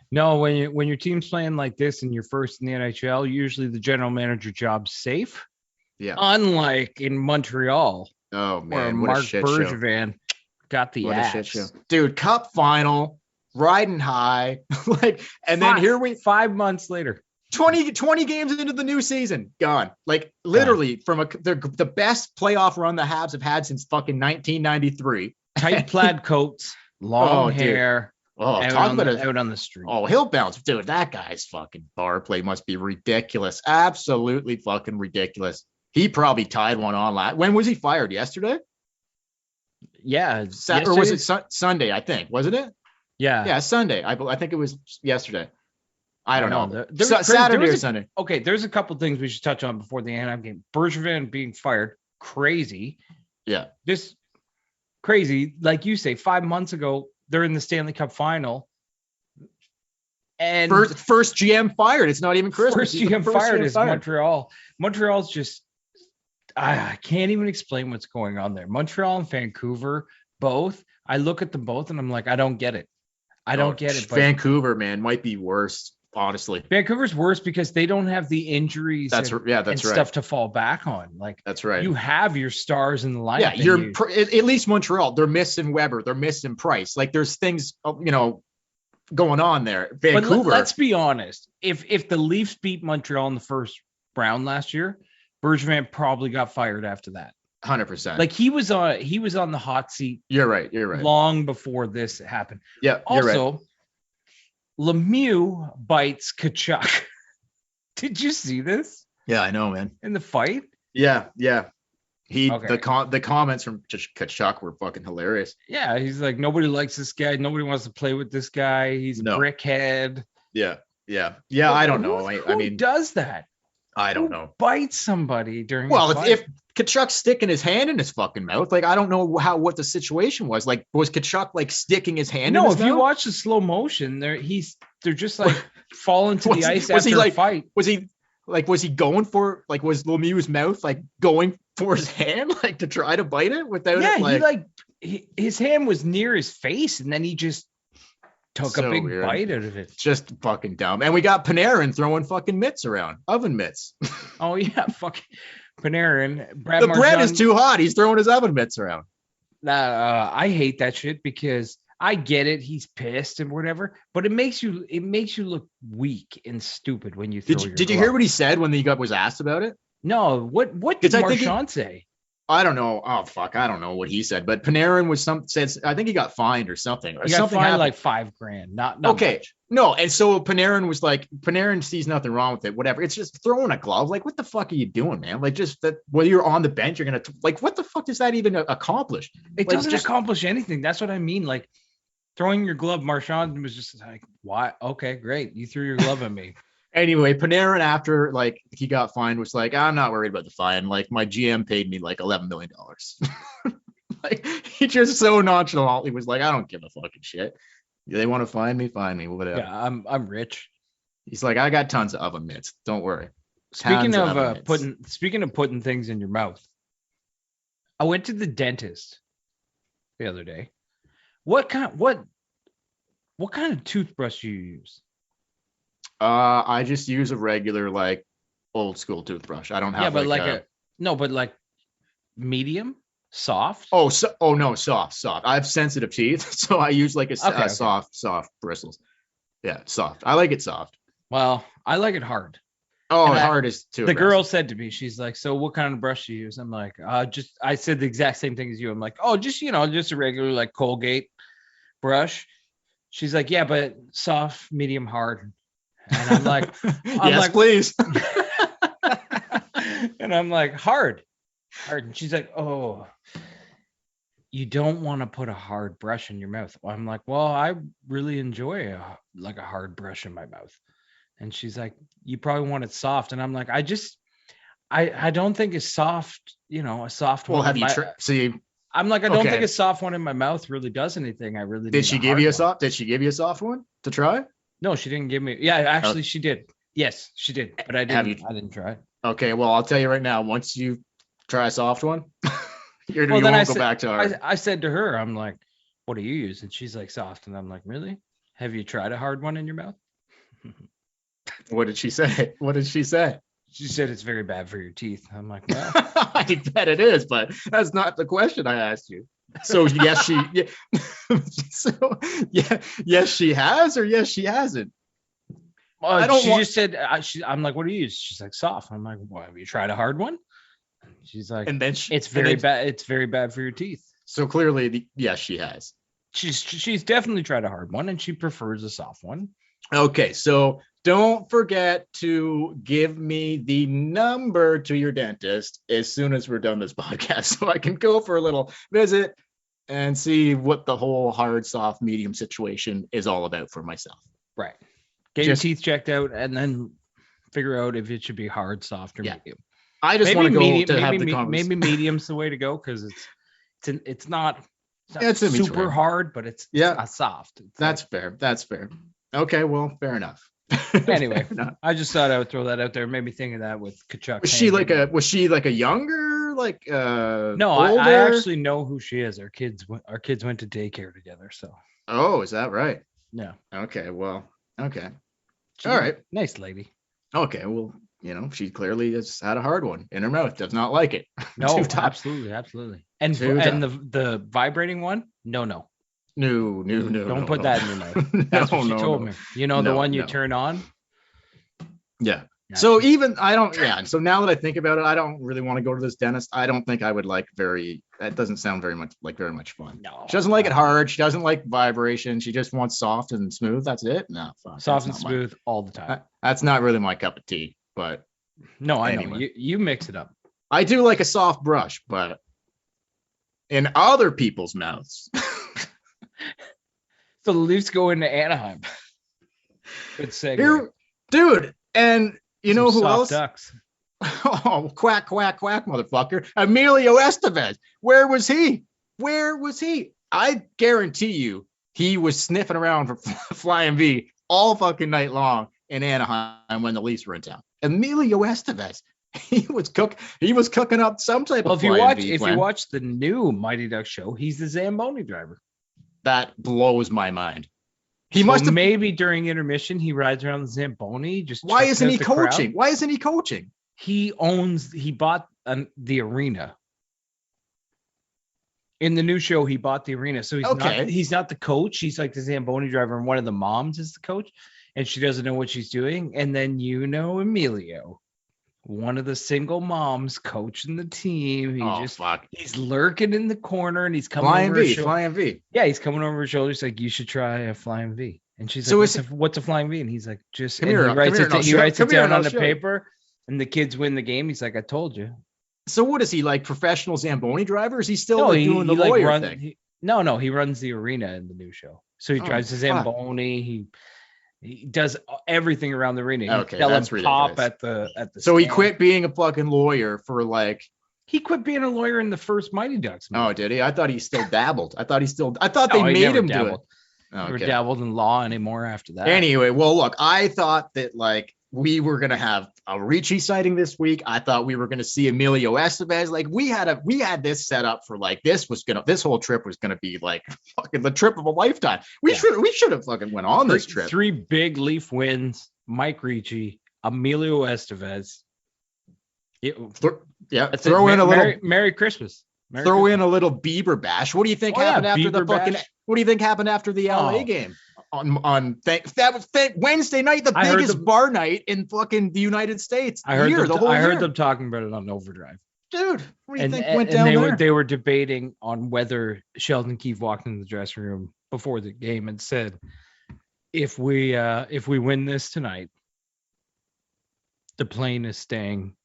No, when your team's playing like this and you're first in the NHL, usually the general manager job's safe. Yeah. Unlike in Montreal. Oh man, where Marc Bergevin got the What a shit ass. show. Dude, cup final, riding high. Like, and then here we 5 months later. 20 games into the new season, gone. Like literally from the best playoff run the Habs have had since fucking 1993. Tight plaid coats, long hair. Oh, talk about it. Out on the street. Oh, he'll bounce. Dude, that guy's fucking bar play must be ridiculous. Absolutely fucking ridiculous. He probably tied one on when was he fired? Yesterday? Yeah. Or was it Sunday, I think, wasn't it? Yeah. Yeah, Sunday. I think it was yesterday. I don't know. Saturday or Sunday. Okay, there's a couple things we should touch on before the Anaheim game. Bergevin being fired, crazy. Yeah. Just crazy. Like you say, 5 months ago, they're in the Stanley Cup final. And first GM fired. It's not even Christmas. First GM fired is Montreal. Montreal's just, I can't even explain what's going on there. Montreal and Vancouver, both. I look at them both and I'm like, I don't get it. I don't get it. But Vancouver, man, might be worse. Honestly, Vancouver's worse because they don't have the injuries that's right. Stuff to fall back on. Like, that's right. You have your stars in the lineup. Yeah, at least Montreal, they're missing Weber, they're missing Price. Like there's things, going on there. Vancouver. But let's be honest. If the Leafs beat Montreal in the first round last year, Bergevin probably got fired after that. 100%. Like he was on the hot seat. You're right. Long before this happened. Yeah. Also, right. Lemieux bites Tkachuk. Did you see this? Yeah, I know, man. In the fight? Yeah. The comments from Tkachuk were fucking hilarious. Yeah, he's like, nobody likes this guy. Nobody wants to play with this guy. He's a brickhead. Yeah. I don't know. I mean, does that? I don't know. Bites somebody during. Well, if Tkachuk's sticking his hand in his fucking mouth, like I don't know what the situation was. Like, was Tkachuk like sticking his hand? No, in his if mouth? you watch the slow motion, they're just like falling to the ice after a fight. Was he going for was Lemieux's mouth like going for his hand like to try to bite it without it? Like, his hand was near his face, and then he just took a big bite out of it. Just fucking dumb. And we got Panarin throwing fucking mitts around, oven mitts. Oh yeah, fucking Panarin. The bread is too hot. He's throwing his oven mitts around. I hate that shit because I get it. He's pissed and whatever, but it makes you look weak and stupid when you throw. Did you hear what he said when he was asked about it? No. What did Marchand say? I don't know. Oh fuck, I don't know what he said. But Panarin was says I think he got fined or something. He got fined like $5,000. Not okay. Much. No, and so Panarin sees nothing wrong with it. Whatever. It's just throwing a glove. Like, what the fuck are you doing, man? Like, just that whether you're on the bench, you're gonna what the fuck does that even accomplish? It doesn't accomplish anything. That's what I mean. Like throwing your glove. Marchand was just like, why? Okay, great. You threw your glove at me. Anyway, Panarin, after he got fined, was like, I'm not worried about the fine. Like, my GM paid me like $11 million. Like, he just so nonchalantly was like, I don't give a fucking shit. They want to fine me, whatever. Yeah, I'm rich. He's like, I got tons of oven mitts. Don't worry. Speaking of putting things in your mouth, I went to the dentist the other day. What kind of toothbrush do you use? I just use a regular old school toothbrush. I don't have but medium, soft. No, soft. I have sensitive teeth, so I use soft bristles. Yeah, soft. I like it soft. Well, I like it hard. Oh, hard is too. The girl said to me, she's like, "So what kind of brush do you use?" I'm like, I said the exact same thing as you. I'm like, "Oh, just a regular Colgate brush." She's like, "Yeah, but soft, medium, hard." And I'm like, yes, please. And I'm like, hard. And she's like, oh, you don't want to put a hard brush in your mouth. I'm like, well, I really enjoy a hard brush in my mouth. And she's like, you probably want it soft. And I'm like, I don't think it's soft, a soft one. Well, have you see? I'm like, I don't think a soft one in my mouth really does anything. I really did. She give you a soft? Did she give you a soft one to try? No, she didn't give me. Yeah, actually, she did. Yes, she did. But I didn't. I didn't try it. Okay, well, I'll tell you right now. Once you try a soft one, you won't go back to her. I said to her, I'm like, "What do you use?" And she's like, "Soft." And I'm like, "Really? Have you tried a hard one in your mouth?" What did she say? She said it's very bad for your teeth. I'm like, well, I bet it is, but that's not the question I asked you. So yes, yes, she has, or yes, she hasn't. I don't She want- just said, I'm like, what do you use? She's like, soft. I'm like, well, have you tried a hard one? She's like, And then it's very bad. It's very bad for your teeth. So clearly, yes, she has. She's definitely tried a hard one, and she prefers a soft one. Okay, so don't forget to give me the number to your dentist as soon as we're done this podcast, so I can go for a little visit and see what the whole hard, soft, medium situation is all about for myself. Right. Get your teeth checked out, and then figure out if it should be hard, soft, or medium. I just want to go to have the conversation. Maybe medium's the way to go, because it's not it's super hard, but it's not soft. That's fair. That's fair. Okay, well, fair enough. Anyway, I just thought I would throw that out there. It made me think of that with Tkachuk. Was she like a younger, like no, older? I actually know who she is. Our kids went to daycare together. So. Oh, is that right? Yeah. Okay. Well. Okay. All right. Nice lady. Okay. Well, she clearly has had a hard one in her mouth. Does not like it. No, absolutely. And the vibrating one? No. Don't put that in your mouth. That's what she told me. The one you turn on? Yeah. So so now that I think about it, I don't really want to go to this dentist. I don't think I would that doesn't sound very much fun. No. She doesn't like it hard. She doesn't like vibration. She just wants soft and smooth. That's it. No. Soft and smooth all the time. That's not really my cup of tea, but. No, I know. You mix it up. I do like a soft brush, but in other people's mouths. So the Leafs go into Anaheim. Good segue. Here, dude, and you know who else? Ducks. Oh, quack, motherfucker. Emilio Estevez. Where was he? I guarantee you he was sniffing around for Flying V all fucking night long in Anaheim when the Leafs were in town. Emilio Estevez. He was cooking up some type of. If you watch the new Mighty Ducks show, he's the Zamboni driver. That blows my mind. He must have maybe during intermission he rides around the Zamboni. Why isn't he coaching? Why isn't he coaching? He bought the arena. In the new show, he bought the arena, so he's not the coach. He's like the Zamboni driver, and one of the moms is the coach, and she doesn't know what she's doing. And then Emilio, one of the single moms coaching the team. He's lurking in the corner, and he's coming Flying over Flying V. Yeah, he's coming over her shoulder. He's like, you should try a Flying V. And she's like, what's a Flying V? And he's like, he writes it down on the paper, and the kids win the game. He's like, I told you. So what is he, like, professional Zamboni driver? Is he still doing the lawyer thing? He runs the arena in the new show. So he drives the Zamboni. He does everything around the arena. That's pop at the. So stand. He quit being a fucking lawyer for like. He quit being a lawyer in the first Mighty Ducks movie. Oh, did he? I thought he still dabbled. I thought they made him do it. Never dabbled in law anymore after that. Anyway, well, look, I thought that like we were gonna have a Ricci sighting this week. I thought we were gonna see Emilio Estevez. Like we had this set up for like this whole trip was gonna be like fucking the trip of a lifetime. We should have fucking went on this trip. 3 big Leaf wins. Mike Ricci, Emilio Estevez. Throw in a little Merry Christmas. Throw in a little Bieber bash. What do you think happened after the fucking? What do you think happened after the LA game? On Wednesday night, the biggest bar night in fucking the United States. I heard them talking about it on Overdrive. Dude, what do you think went down there? They were debating on whether Sheldon Keefe walked into the dressing room before the game and said, if we win this tonight, the plane is staying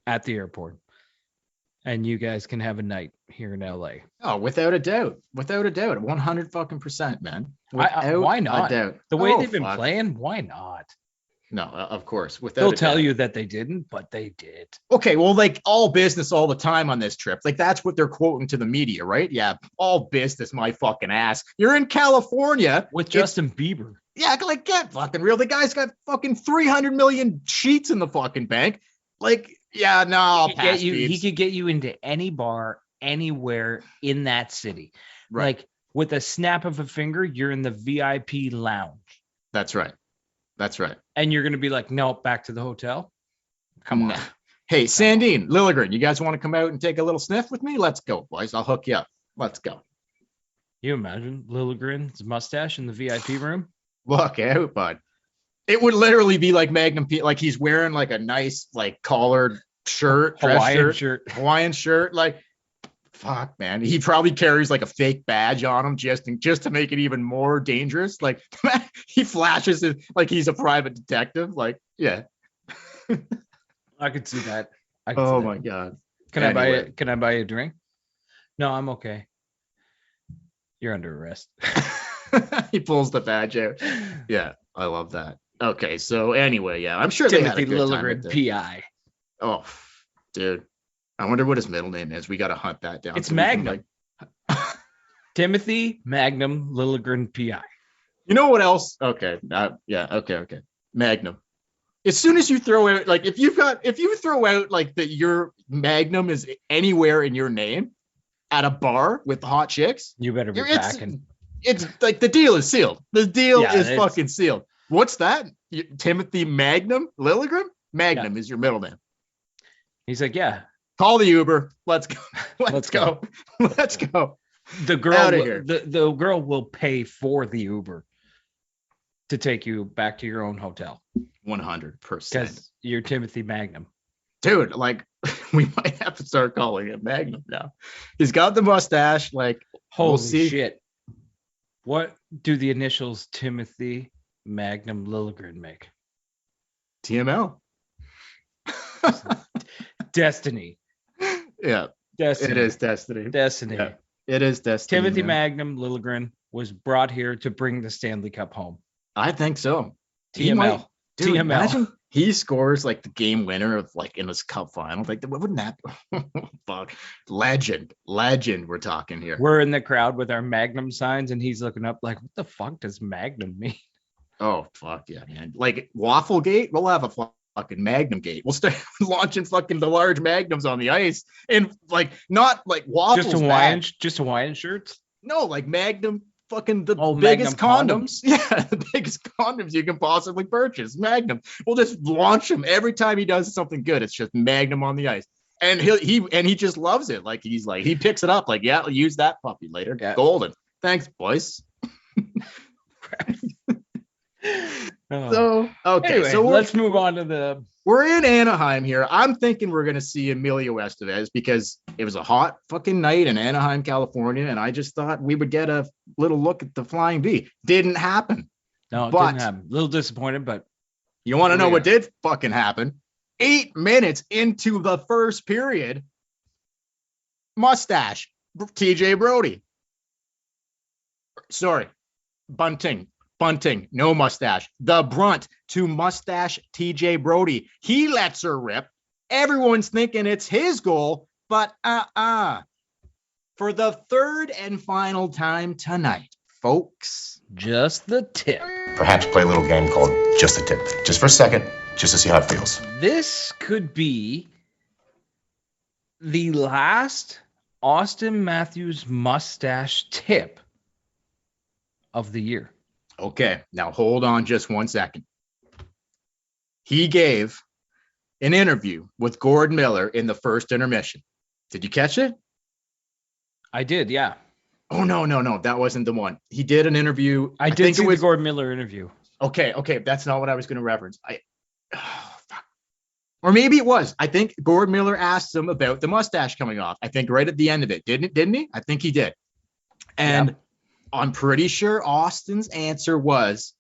at the airport, and you guys can have a night here in LA. Oh, without a doubt, 100% man. Why not? A doubt. The way they've been playing, why not? No, of course. They'll tell you that they didn't, but they did. Okay, well, like all business all the time on this trip. Like that's what they're quoting to the media, right? Yeah, all business, my fucking ass. You're in California with Justin Bieber. Yeah, like get fucking real. The guy's got fucking 300 million sheets in the fucking bank. Like, yeah, no, he could get you into any bar anywhere in that city. Right. Like with a snap of a finger, you're in the VIP lounge. That's right. And you're going to be like, no, back to the hotel. Come on. Hey, Sandine, Liljegren, you guys want to come out and take a little sniff with me? Let's go, boys. I'll hook you up. Let's go. You imagine Lilligren's mustache in the VIP room? Look out, bud. It would literally be like Magnum P, like he's wearing like a nice like collared shirt, Hawaiian shirt. Like, fuck, man. He probably carries like a fake badge on him just to make it even more dangerous. Like he flashes it like he's a private detective. Like, yeah. I could see that. Oh my god. Can I buy you a drink? No, I'm okay. You're under arrest. He pulls the badge out. Yeah, I love that. Okay, so anyway, yeah, I'm sure Timothy they had a good time PI. Oh, dude, I wonder what his middle name is. We got to hunt that down. It's Magnum. Timothy Magnum Lilligren PI. You know what else? Okay, yeah, okay. Magnum. As soon as you throw out, like, if you throw out like that, your Magnum is anywhere in your name at a bar with the hot chicks, you better be backing. It's like the deal is sealed. The deal is fucking sealed. What's that? Timothy Magnum Lilligren? Magnum is your middle name. He's like, yeah. Call the Uber. Let's go. Let's go. The girl will pay for the Uber to take you back to your own hotel. 100%. Because you're Timothy Magnum. Dude, like, we might have to start calling him Magnum now. He's got the mustache. Like, holy shit. What do the initials Timothy Magnum Lilligren make? TML. Destiny. Yeah. Destiny. It is Destiny. Destiny. Yeah, it is Destiny. Timothy Magnum Lilligren was brought here to bring the Stanley Cup home. I think so. TML. Dude, imagine he scores like the game winner of like in his cup final. Like, what wouldn't that fuck? Legend. We're talking here. We're in the crowd with our Magnum signs, and he's looking up like, what the fuck does Magnum mean? Oh, fuck yeah, man. Like Wafflegate, we'll have a fucking Magnum Gate. We'll start launching fucking the large Magnums on the ice. And like, not like waffles. Just Hawaiian shirts? No, like Magnum. Fucking the Magnum biggest condoms. Yeah, the biggest condoms you can possibly purchase. Magnum. We'll just launch him every time he does something good. It's just Magnum on the ice, and he just loves it. Like he picks it up. Like, yeah, I'll use that puppy later. Yeah. Golden. Thanks, boys. So okay, anyway, so let's move on to we're in Anaheim here. I'm thinking we're gonna see Emilio Estevez because it was a hot fucking night in Anaheim, California, and I just thought we would get a little look at the Flying V. Didn't happen. No, it didn't happen. A little disappointed, but you want to know what did fucking happen? 8 minutes into the first period, mustache, TJ Brody. Sorry, Bunting, no mustache. The brunt to mustache TJ Brody. He lets her rip. Everyone's thinking it's his goal, but for the third and final time tonight, folks. Just the tip. Perhaps play a little game called Just the Tip. Just for a second, just to see how it feels. This could be the last Auston Matthews mustache tip of the year. Okay, now hold on just 1 second. He gave an interview with Gord Miller in the first intermission. Did you catch it? I did, yeah. Oh, no. That wasn't the one. He did an interview. I did see the Gord Miller interview. Okay. That's not what I was going to reference. Or maybe it was. I think Gord Miller asked him about the mustache coming off. I think right at the end of it. Didn't he? I think he did. And I'm pretty sure Austin's answer was,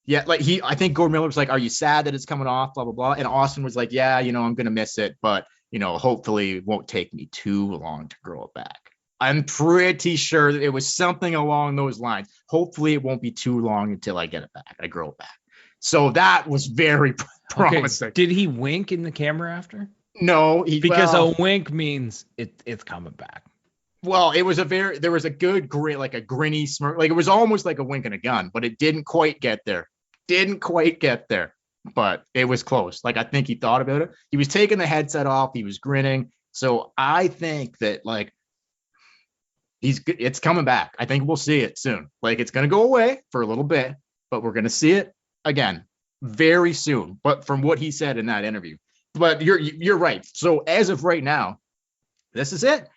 yeah, like I think Gord Miller was like, are you sad that it's coming off? Blah, blah, blah. And Austin was like, yeah, I'm going to miss it, but, hopefully it won't take me too long to grow it back. I'm pretty sure that it was something along those lines. Hopefully it won't be too long until I get it back. I grow it back. So that was very promising. Okay. Did he wink in the camera after? No, because a wink means it's coming back. Well, there was a good grin, like a grinny smirk. Like it was almost like a wink and a gun, but it didn't quite get there. But it was close. Like I think he thought about it. He was taking the headset off. He was grinning. So I think that like it's coming back. I think we'll see it soon. Like it's going to go away for a little bit, but we're going to see it again very soon. But from what he said in that interview, but you're right. So as of right now, this is it.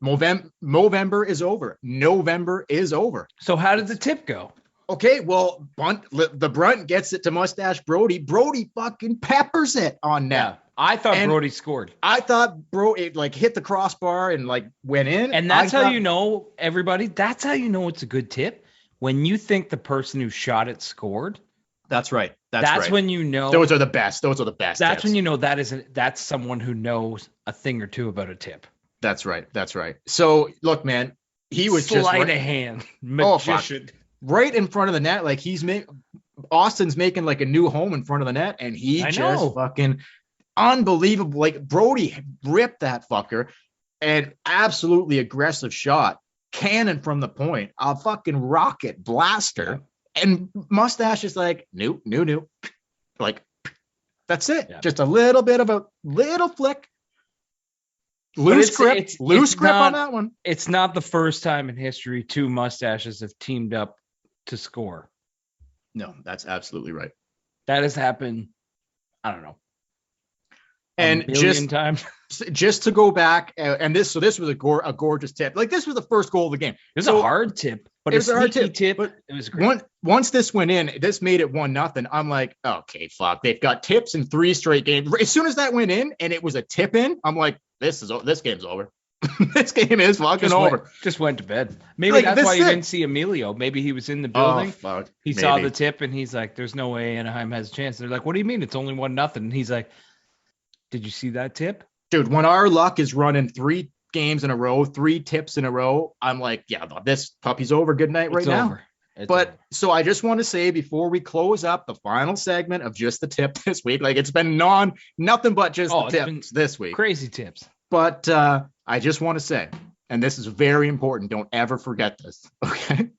Movember is over. November is over. So how did the tip go? Okay, well, the Brunt gets it to Mustache Brody. Brody fucking peppers it on net. Yeah, I thought Brody scored. I thought it like hit the crossbar and like went in. And that's how you know, everybody, that's how you know it's a good tip. When you think the person who shot it scored. That's right. That's right. when you know. Those are the best. That's tips. When you know that's someone who knows a thing or two about a tip. That's right. So look, man, he was sleight of hand magician. Right in front of the net, like Austin's making like a new home in front of the net, and he just fucking unbelievable. Like Brody ripped that fucker, and absolutely aggressive shot, cannon from the point, a fucking rocket blaster, and Mustache is like new, like that's it. Yeah. Just a little bit of a little flick. Loose grip on that one. It's not the first time in history two mustaches have teamed up to score. No, that's absolutely right. That has happened, I don't know. And just to go back, and this was a gorgeous tip. Like this was the first goal of the game. It was a hard tip, but it was a hard tip. But it was great. Once this went in, this made it 1-0. I'm like, okay, fuck. They've got tips in 3 straight games. As soon as that went in and it was a tip in, I'm like, this game's over. This game is fucking over. Just went to bed. Maybe that's why you didn't see Emilio. Maybe he was in the building. Oh, fuck. He saw the tip and he's like, there's no way Anaheim has a chance. They're like, what do you mean? It's only 1-0. And he's like, did you see that tip? Dude, when our luck is running 3 games in a row, 3 tips in a row, I'm like, yeah, this puppy's over. Good night right now. So I just want to say before we close up the final segment of just the tip this week, like it's been nothing but just the tips this week. Crazy tips. But I just want to say, and this is very important, don't ever forget this, okay?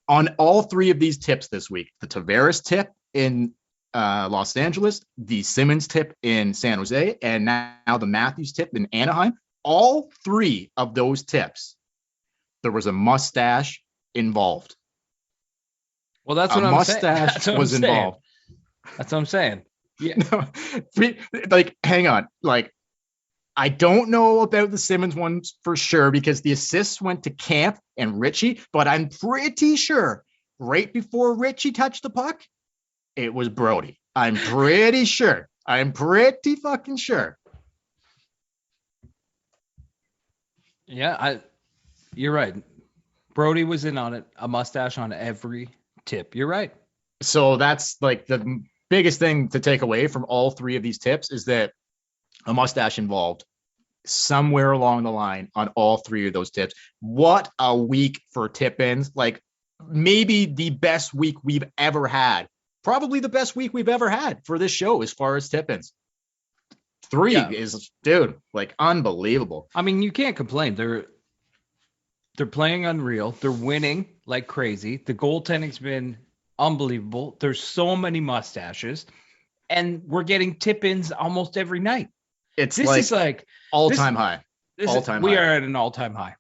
On all 3 of these tips this week, the Tavares tip in Los Angeles, the Simmons tip in San Jose, and now the Matthews tip in Anaheim, all 3 of those tips, there was a mustache involved. Well, that's what I'm saying. Mustache was involved. That's what I'm saying. Yeah. No, like, hang on. Like, I don't know about the Simmons ones for sure because the assists went to Camp and Richie, but I'm pretty sure right before Richie touched the puck, it was Brody. I'm pretty sure. I'm pretty fucking sure. Yeah, you're right. Brody was in on it, a mustache on every tip. You're right. So that's like the biggest thing to take away from all 3 of these tips is that a mustache involved somewhere along the line on all 3 of those tips. What a week for tip-ins. Like maybe the best week we've ever had. Probably the best week we've ever had for this show as far as tip-ins. 3 is, dude, like unbelievable. I mean, you can't complain. They're playing unreal. They're winning like crazy. The goaltending's been unbelievable. There's so many mustaches, and we're getting tip-ins almost every night. This is like all-time high. We are at an all-time high.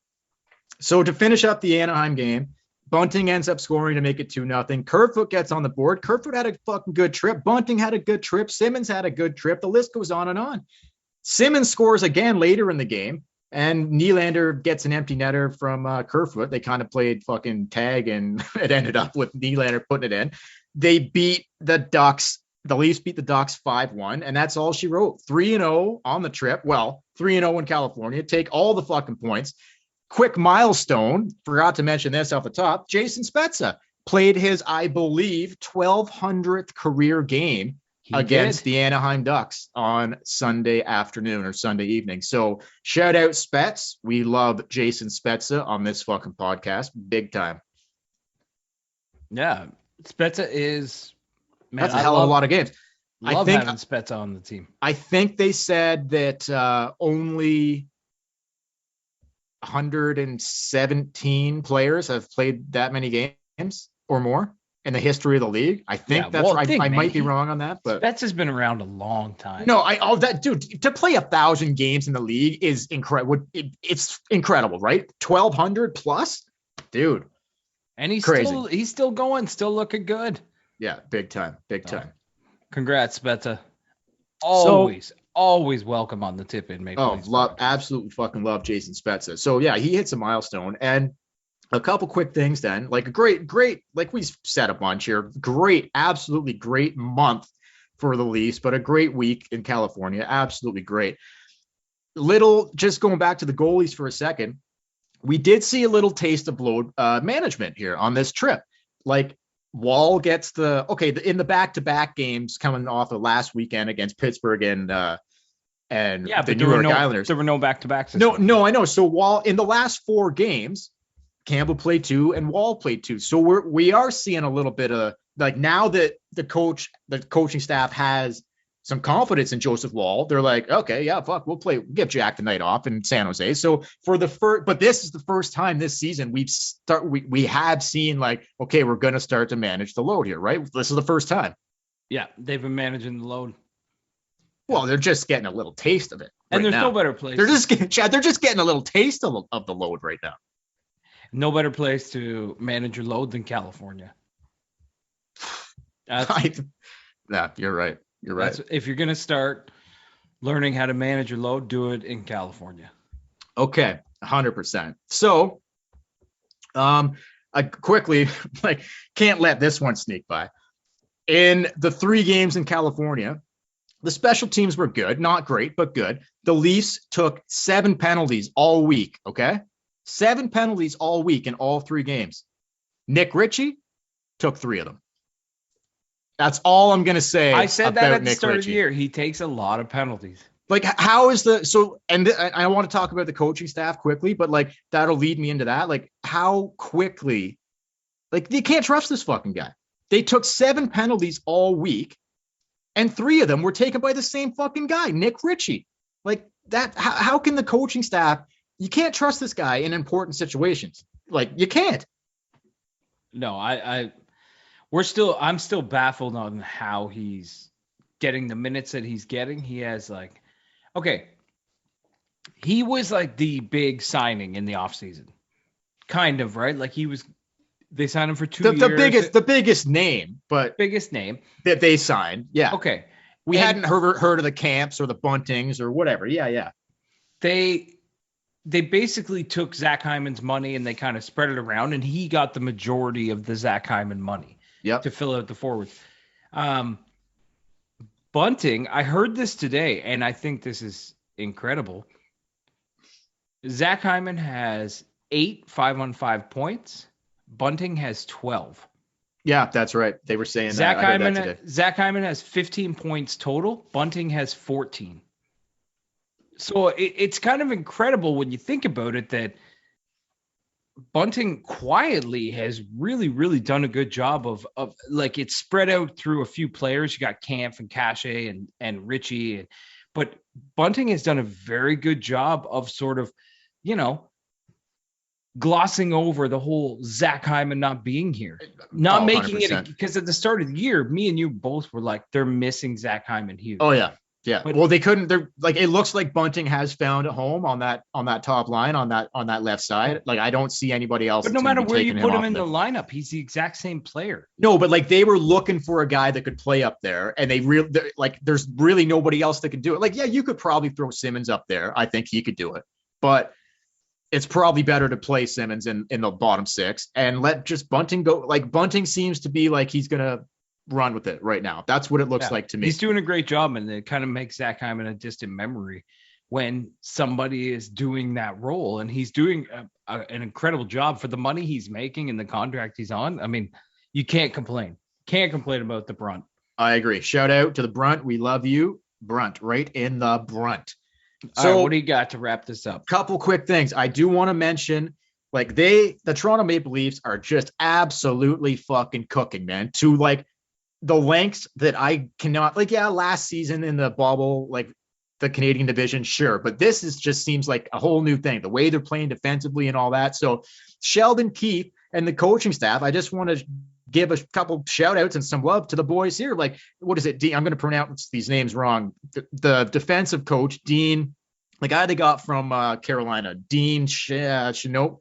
So to finish up the Anaheim game, Bunting ends up scoring to make it 2-0. Kerfoot gets on the board. Kerfoot had a fucking good trip. Bunting had a good trip. Simmons had a good trip. The list goes on and on. Simmons scores again later in the game, and Nylander gets an empty netter from Kerfoot. They kind of played fucking tag, and it ended up with Nylander putting it in. They beat the Ducks. The Leafs beat the Ducks 5-1, and that's all she wrote. 3-0 on the trip. Well, 3-0 in California. Take all the fucking points. Quick milestone, forgot to mention this off the top, Jason Spezza played his, I believe, 1,200th career game against the Anaheim Ducks on Sunday afternoon or Sunday evening. So shout out Spetz. We love Jason Spezza on this fucking podcast. Big time. Yeah. Spezza is... Man, that's a hell of a lot of games. I think having Spezza on the team. I think they said that only 117 players have played that many games or more in the history of the league. I think that's right. I might be wrong on that, but Spezza's been around a long time. No, dude, to play 1,000 games in the league is incredible. It's incredible, right? 1,200 plus, dude. And he's still going, still looking good. Yeah, big time. Congrats, Spezza. Always always welcome on the Tip In Maple Leafs podcast. Absolutely fucking love Jason Spezza. So yeah, he hits a milestone. And a couple quick things then, like a great, like we said a bunch here, great, absolutely great month for the Leafs, but a great week in California. Absolutely great. Just going back to the goalies for a second, we did see a little taste of load management here on this trip. Like Wall gets in the back-to-back games coming off of last weekend against Pittsburgh and the New York Islanders. There were no back-to-backs. No, I know. So Wall in the last 4 games, Campbell played 2 and Wall played 2. So we are seeing a little bit of like, now that the coaching staff has some confidence in Joseph Wall, they're like, okay, yeah, fuck, we'll give Jack the night off in San Jose. So but this is the first time this season we have seen like, okay, we're going to start to manage the load here, right? This is the first time. Yeah, they've been managing the load. Well, they're just getting a little taste of it. And there's no better place. They're just getting a little taste of the load right now. No better place to manage your load than California. Yeah, you're right. You're right. If you're going to start learning how to manage your load, do it in California. Okay, 100%. So, I quickly can't let this one sneak by. In the 3 games in California, the special teams were good, not great, but good. The Leafs took 7 penalties all week. Okay, 7 penalties all week in all 3 games. Nick Ritchie took 3 of them. That's all I'm going to say. I said that at the start of the year. He takes a lot of penalties. Like, how is I want to talk about the coaching staff quickly, but like, that'll lead me into that. Like, how quickly, like, you can't trust this fucking guy. They took 7 penalties all week, and 3 of them were taken by the same fucking guy, Nick Ritchie. Like that. How can the coaching staff, you can't trust this guy in important situations. Like, you can't. No, I'm still baffled on how he's getting the minutes that he's getting. He has he was like the big signing in the offseason. Kind of, right? Like they signed him for 2 years. The biggest name that they signed. Yeah. Okay. We hadn't heard of the Camps or the Buntings or whatever. Yeah. They basically took Zach Hyman's money and they kind of spread it around, and he got the majority of the Zach Hyman money. Yep. To fill out the forwards. Bunting, I heard this today, and I think this is incredible. Zach Hyman has 8 5-on-5 points. Bunting has 12. Yeah, that's right. They were saying Zach Hyman has 15 points total. Bunting has 14. So it's kind of incredible when you think about it that Bunting quietly has really, really done a good job of like, it's spread out through a few players. You got Kampf and Cache and Ritchie, but Bunting has done a very good job of sort of, glossing over the whole Zach Hyman not being here, not making 100%. It, because at the start of the year, me and you both were like, they're missing Zach Hyman huge. Oh yeah. Yeah. But, well, they couldn't. They're like, it looks like Bunting has found a home on that top line on that left side. Like, I don't see anybody else. But no matter where you put him in the lineup, he's the exact same player. No, but like, they were looking for a guy that could play up there, and there's really nobody else that could do it. Like, yeah, you could probably throw Simmons up there. I think he could do it, but it's probably better to play Simmons in the bottom 6 and let just Bunting go. Like, Bunting seems to be like he's gonna run with it right now. That's what it looks like to me. He's doing a great job, and it kind of makes Zach Hyman a distant memory when somebody is doing that role, and he's doing an incredible job for the money he's making and the contract he's on. I mean, you can't complain. Can't complain about the Brunt. I agree. Shout out to the Brunt. We love you, Brunt. Right in the Brunt. So, all right, what do you got to wrap this up? Couple quick things. I do want to mention, like, the Toronto Maple Leafs are just absolutely fucking cooking, man. To like the lengths that I cannot, like, yeah, last season in the bubble, like the Canadian division, sure. But this just seems like a whole new thing, the way they're playing defensively and all that. So Sheldon Keefe and the coaching staff, I just want to give a couple shout outs and some love to the boys here. Like, what is it? I'm going to pronounce these names wrong. The defensive coach, Dean, the guy they got from Carolina, Dean Chenoweth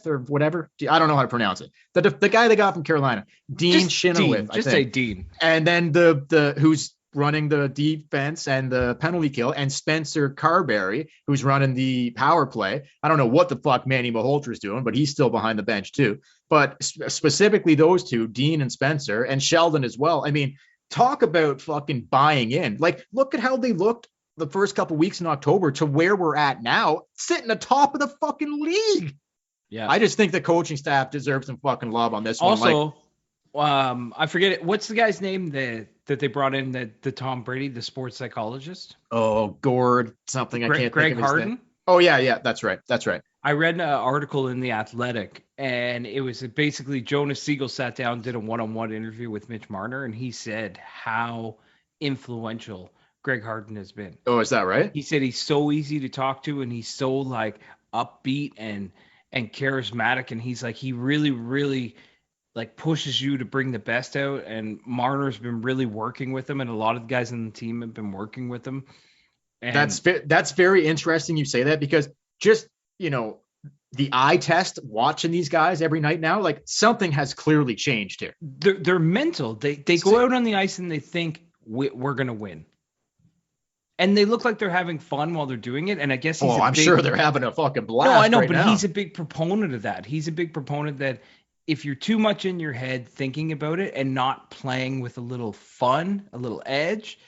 or whatever. I don't know how to pronounce it. The guy they got from Carolina, Dean Chenoweth. Just say Dean. And then the who's running the defense and the penalty kill, and Spencer Carberry, who's running the power play. I don't know what the fuck Manny Malholtra's doing, but he's still behind the bench too. But specifically those two, Dean and Spencer, and Sheldon as well. I mean, talk about fucking buying in. Like, look at how they looked the first couple weeks in October to where we're at now, sitting atop of the fucking league. Yeah. I just think the coaching staff deserves some fucking love on this also, one. Also, I forget it. What's the guy's name that they brought in, the Tom Brady, the sports psychologist? Oh, Gord, something I can't Greg think of his Harden. name. Oh yeah, that's right. I read an article in The Athletic, and it was basically Jonas Siegel sat down, did a one-on-one interview with Mitch Marner, and he said how influential Greg Harden has been. Oh, is that right? He said he's so easy to talk to, and he's so like upbeat and charismatic, and he's like, he really, really like pushes you to bring the best out. And Marner's been really working with him, and a lot of the guys on the team have been working with him. And that's very interesting you say that, because just, you know, the eye test watching these guys every night now, like something has clearly changed here. They're mental. They go out on the ice and they think we're going to win. And they look like they're having fun while they're doing it. And I guess I'm sure they're having a fucking blast. No, I know, right but now. he's a big proponent of that. He's a big proponent that if you're too much in your head thinking about it and not playing with a little fun, a little edge,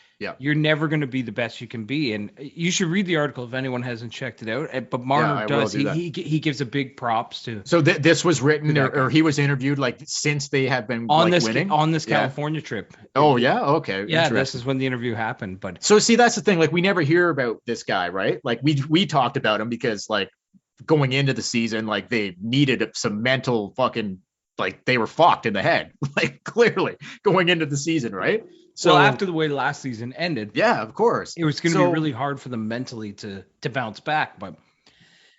you're never going to be the best you can be. And you should read the article if anyone hasn't checked it out. But Marner does. He gives a big props to. So this was written or he was interviewed like since they have been on winning on this California trip. Oh yeah, okay. Yeah, this is when the interview happened. But so see, that's the thing. Like we never hear about this guy, right? Like we talked about him because like going into the season, like they needed some mental fucking, like they were fucked in the head, like clearly going into the season, right? So after the way last season ended, yeah, of course, it was going to be really hard for them mentally to bounce back. But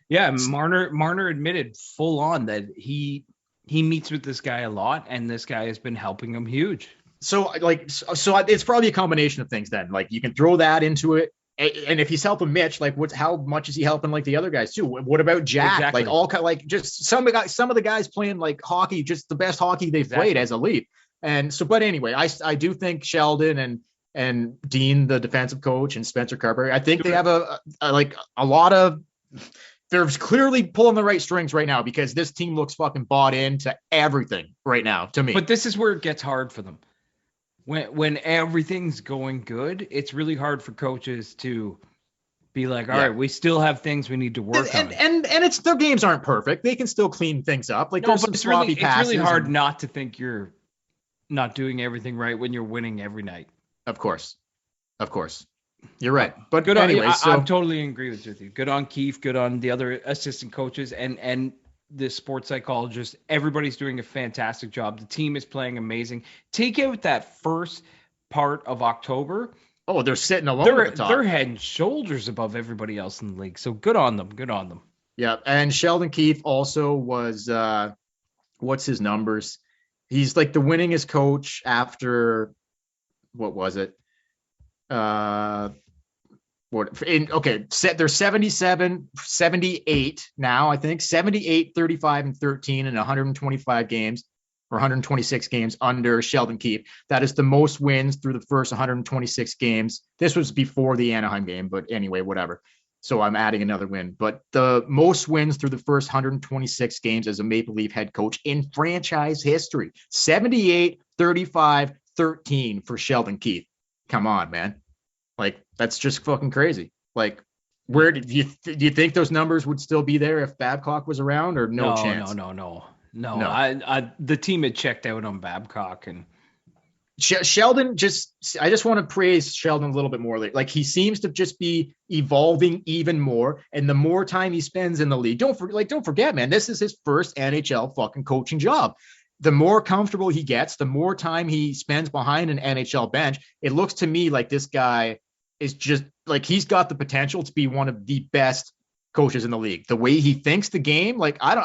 yeah, Marner admitted full on that he meets with this guy a lot, and this guy has been helping him huge. So it's probably a combination of things then. Like you can throw that into it. And if he's helping Mitch, like how much is he helping like the other guys too? What about Jack? Exactly. Like just some of the guys playing like hockey, just the best hockey they've played as elite. And so, but anyway, I do think Sheldon and Dean, the defensive coach, and Spencer Carberry, I think they have a lot of, they're clearly pulling the right strings right now, because this team looks fucking bought into everything right now to me. But this is where it gets hard for them. When everything's going good, it's really hard for coaches to be like, all right, we still have things we need to work on. And it's, their games aren't perfect. They can still clean things up. Like there's some sloppy passes. It's really hard not to think you're not doing everything right when you're winning every night. Of course. You're right. But good anyway, on you. I totally agree with you. Good on Keefe. Good on the other assistant coaches and the sports psychologist. Everybody's doing a fantastic job. The team is playing amazing. Take out that first part of October. Oh, they're sitting alone at the top. They're head and shoulders above everybody else in the league. So good on them. Good on them. Yeah. And Sheldon Keefe also was, what's his numbers? He's like the winningest coach after, what was it? They're 77, 78 now, I think 78, 35 and 13 in 125 games or 126 games under Sheldon Keefe. That is the most wins through the first 126 games. This was before the Anaheim game, but anyway, whatever. So I'm adding another win, but the most wins through the first 126 games as a Maple Leaf head coach in franchise history, 78, 35, 13 for Sheldon Keefe. Come on, man. Like, that's just fucking crazy. Like, where do you think those numbers would still be there if Babcock was around, or no chance? No. The team had checked out on Babcock, and Sheldon I just want to praise Sheldon a little bit more. Like he seems to just be evolving even more. And the more time he spends in the league, don't forget, man, this is his first NHL fucking coaching job. The more comfortable he gets, the more time he spends behind an NHL bench. It looks to me like this guy is just like, he's got the potential to be one of the best coaches in the league. The way he thinks the game, like, I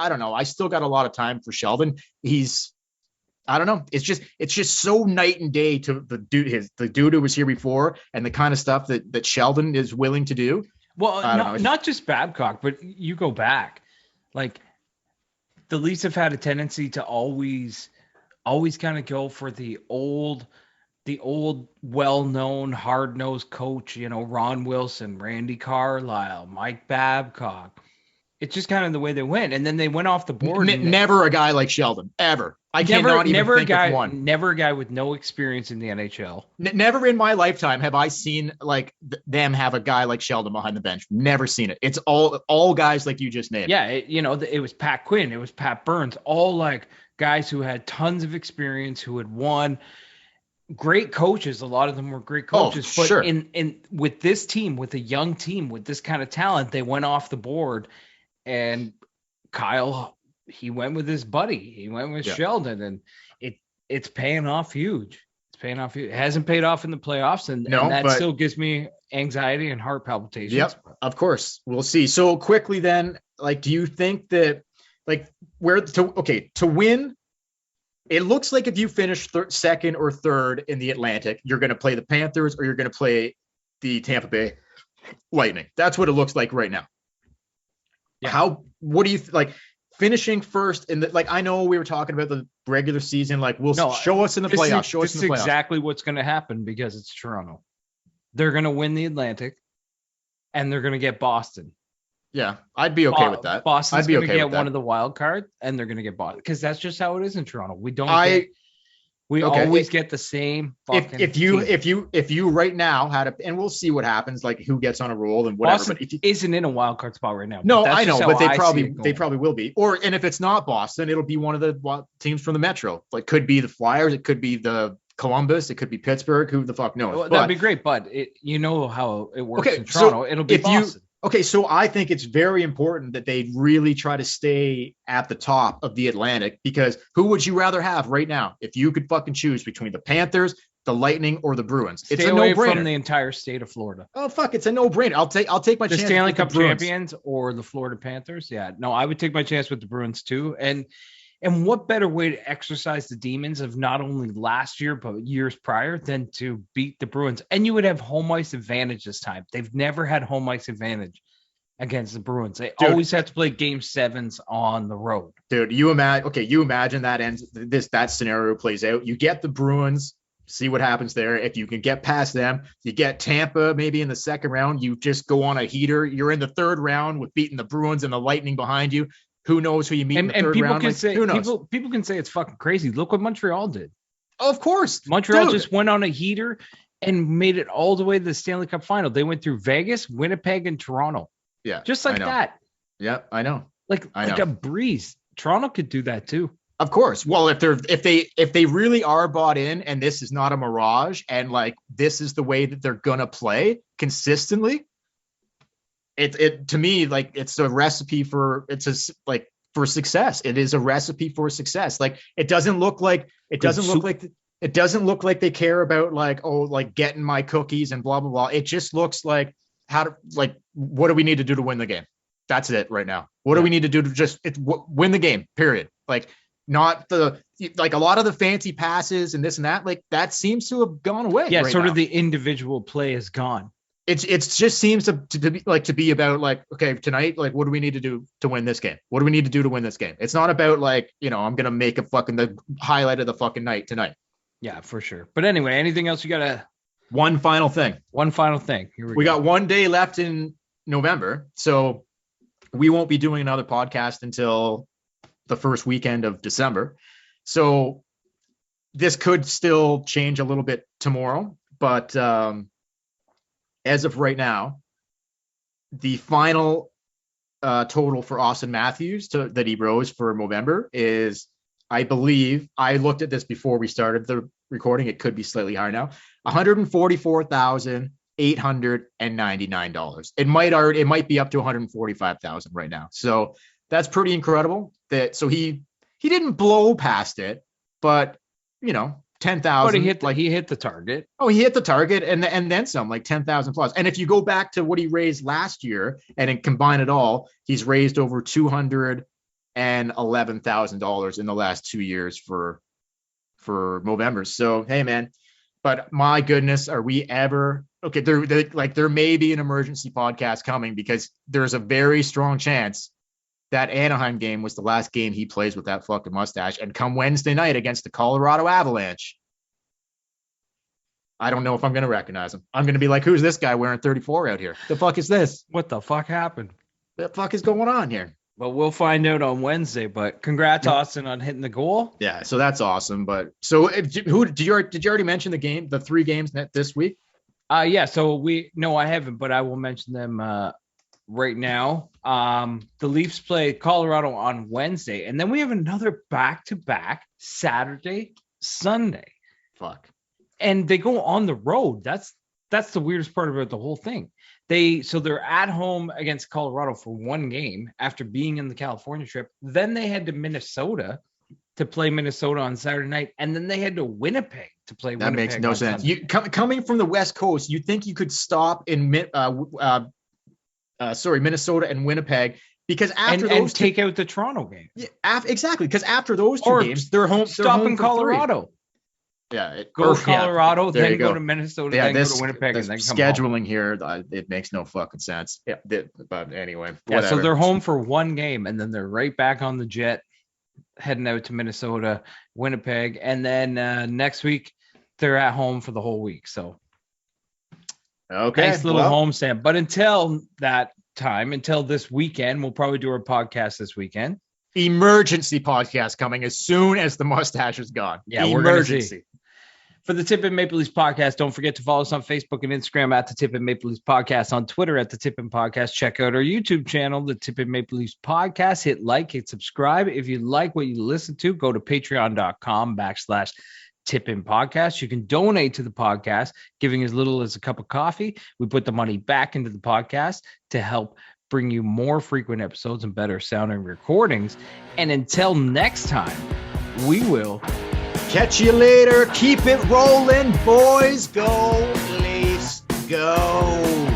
don't know. I still got a lot of time for Sheldon. I don't know. It's just so night and day to the dude who was here before and the kind of stuff that Sheldon is willing to do. Well, not just Babcock, but you go back, like the Leafs have had a tendency to always kind of go for the old the old, well-known, hard-nosed coach, Ron Wilson, Randy Carlisle, Mike Babcock. It's just kind of the way they went, and then they went off the board. Never a guy like Sheldon, ever. I cannot even think of one. Never a guy with no experience in the NHL. Never in my lifetime have I seen like them have a guy like Sheldon behind the bench. Never seen it. It's all guys like you just named. Yeah, it was Pat Quinn, it was Pat Burns, all like guys who had tons of experience, who had won. Great coaches. A lot of them were great coaches. But sure. in with this team, with a young team, with this kind of talent, they went off the board. And Kyle, he went with his buddy. He went with Sheldon, and it's paying off huge. It's paying off huge. It hasn't paid off in the playoffs, and that still gives me anxiety and heart palpitations. Yep, of course. We'll see. So quickly then, like, do you think that, like, to win, it looks like if you finish second or third in the Atlantic, you're going to play the Panthers or you're going to play the Tampa Bay Lightning. That's what it looks like right now. Yeah. What do you like finishing first in the, like, I know we were talking about the regular season, like show us in the playoffs. This is exactly what's going to happen because it's Toronto. They're going to win the Atlantic and they're going to get Boston. Yeah, I'd be okay with that. Boston's going to get one of the wild cards and they're going to get Boston because that's just how it is in Toronto. We always get the same. If you right now had and we'll see what happens, like who gets on a roll and whatever. Boston isn't in a wild card spot right now. No, I know, but they probably will be. And if it's not Boston, it'll be one of the teams from the Metro. Like, could be the Flyers, it could be the Columbus, it could be Pittsburgh. Who the fuck knows? Well, that'd be great, but how it works in Toronto. It'll be Boston. So I think it's very important that they really try to stay at the top of the Atlantic, because who would you rather have right now if you could fucking choose between the Panthers, the Lightning, or the Bruins? It's a no-brainer. From the entire state of Florida. Oh fuck, it's a no-brainer. I'll take my chance. The Stanley Cup champions or the Florida Panthers. Yeah, no, I would take my chance with the Bruins too. And what better way to exercise the demons of not only last year, but years prior than to beat the Bruins? And you would have home ice advantage this time. They've never had home ice advantage against the Bruins. They always have to play game sevens on the road. Dude, you imagine that scenario plays out. You get the Bruins, see what happens there. If you can get past them, you get Tampa maybe in the second round. You just go on a heater. You're in the third round with beating the Bruins and the Lightning behind you. Who knows who you meet in the third round? Who knows? People can say it's fucking crazy. Look what Montreal did. Of course. Montreal just went on a heater and made it all the way to the Stanley Cup final. They went through Vegas, Winnipeg, and Toronto. Yeah. Just like that. Yeah, I know. Like a breeze. Toronto could do that too. Of course. Well, if they really are bought in and this is not a mirage and like this is the way that they're gonna play consistently, it to me, like, it's a recipe for success. It is a recipe for success. Like, it doesn't look like they care about like getting my cookies and blah blah blah. It just looks like what do we need to do to win the game? That's it right now. What do we need to do to win the game? Period. Like, not a lot of the fancy passes and this and that. Like, that seems to have gone away. Yeah, right sort now. Of the individual play is gone. It just seems to be about like, okay, tonight, like, what do we need to do to win this game? What do we need to do to win this game? It's not about like, I'm gonna make the highlight of the fucking night tonight. Yeah, for sure. But anyway, anything else you gotta? One final thing. Here we got 1 day left in November, so we won't be doing another podcast until the first weekend of December. So this could still change a little bit tomorrow, but as of right now, the final total for Auston Matthews that he rose for November is, I believe, I looked at this before we started the recording. It could be slightly higher now. $144,899. It might be up to $145,000 right now. So that's pretty incredible. So he didn't blow past it, but 10,000. But he hit the target. Oh, he hit the target and then some, like 10,000 plus. And if you go back to what he raised last year and then combine it all, he's raised over $211,000 in the last 2 years for Movember. So, hey man, but my goodness, are we ever okay? There may be an emergency podcast coming because there's a very strong chance that Anaheim game was the last game he plays with that fucking mustache. And come Wednesday night against the Colorado Avalanche, I don't know if I'm going to recognize him. I'm going to be like, who's this guy wearing 34 out here? The fuck is this? What the fuck happened? The fuck is going on here? But we'll find out on Wednesday. But congrats, Austin, on hitting the goal. Yeah, so that's awesome. But so who did you already mention the 3 games this week? Yeah. So I haven't, but I will mention them right now. The Leafs play Colorado on Wednesday, and then we have another back-to-back Saturday, Sunday. Fuck. And they go on the road. That's the weirdest part about the whole thing. They're at home against Colorado for 1 game after being in the California trip. Then they head to Minnesota to play Minnesota on Saturday night, and then they head to Winnipeg to play. That makes no sense. You coming from the West Coast, you think you could stop in Minnesota and Winnipeg because after those take out the Toronto game. Yeah, exactly. Because after those 2 games, they're home. Stop in Colorado. 3. Yeah, go to Colorado, then go to Minnesota, then go to Winnipeg, and then come scheduling here. It makes no fucking sense. Yeah, but anyway, yeah. So they're home for 1 game, and then they're right back on the jet, heading out to Minnesota, Winnipeg, and then next week they're at home for the whole week. So, okay, nice little homestand. But until that time, until this weekend, we'll probably do our podcast this weekend. Emergency podcast coming as soon as the mustache is gone. Yeah, emergency. For the Tip in Maple Leafs podcast, don't forget to follow us on Facebook and Instagram at the Tip in Maple Leafs podcast, on Twitter at the Tip in Podcast. Check out our YouTube channel, the Tip in Maple Leafs podcast. Hit like, hit subscribe. If you like what you listen to, go to patreon.com/Tip in Podcast. You can donate to the podcast, giving as little as a cup of coffee. We put the money back into the podcast to help bring you more frequent episodes and better sounding recordings. And until next time, we will catch you later. Keep it rolling, boys. Go, Leafs, go.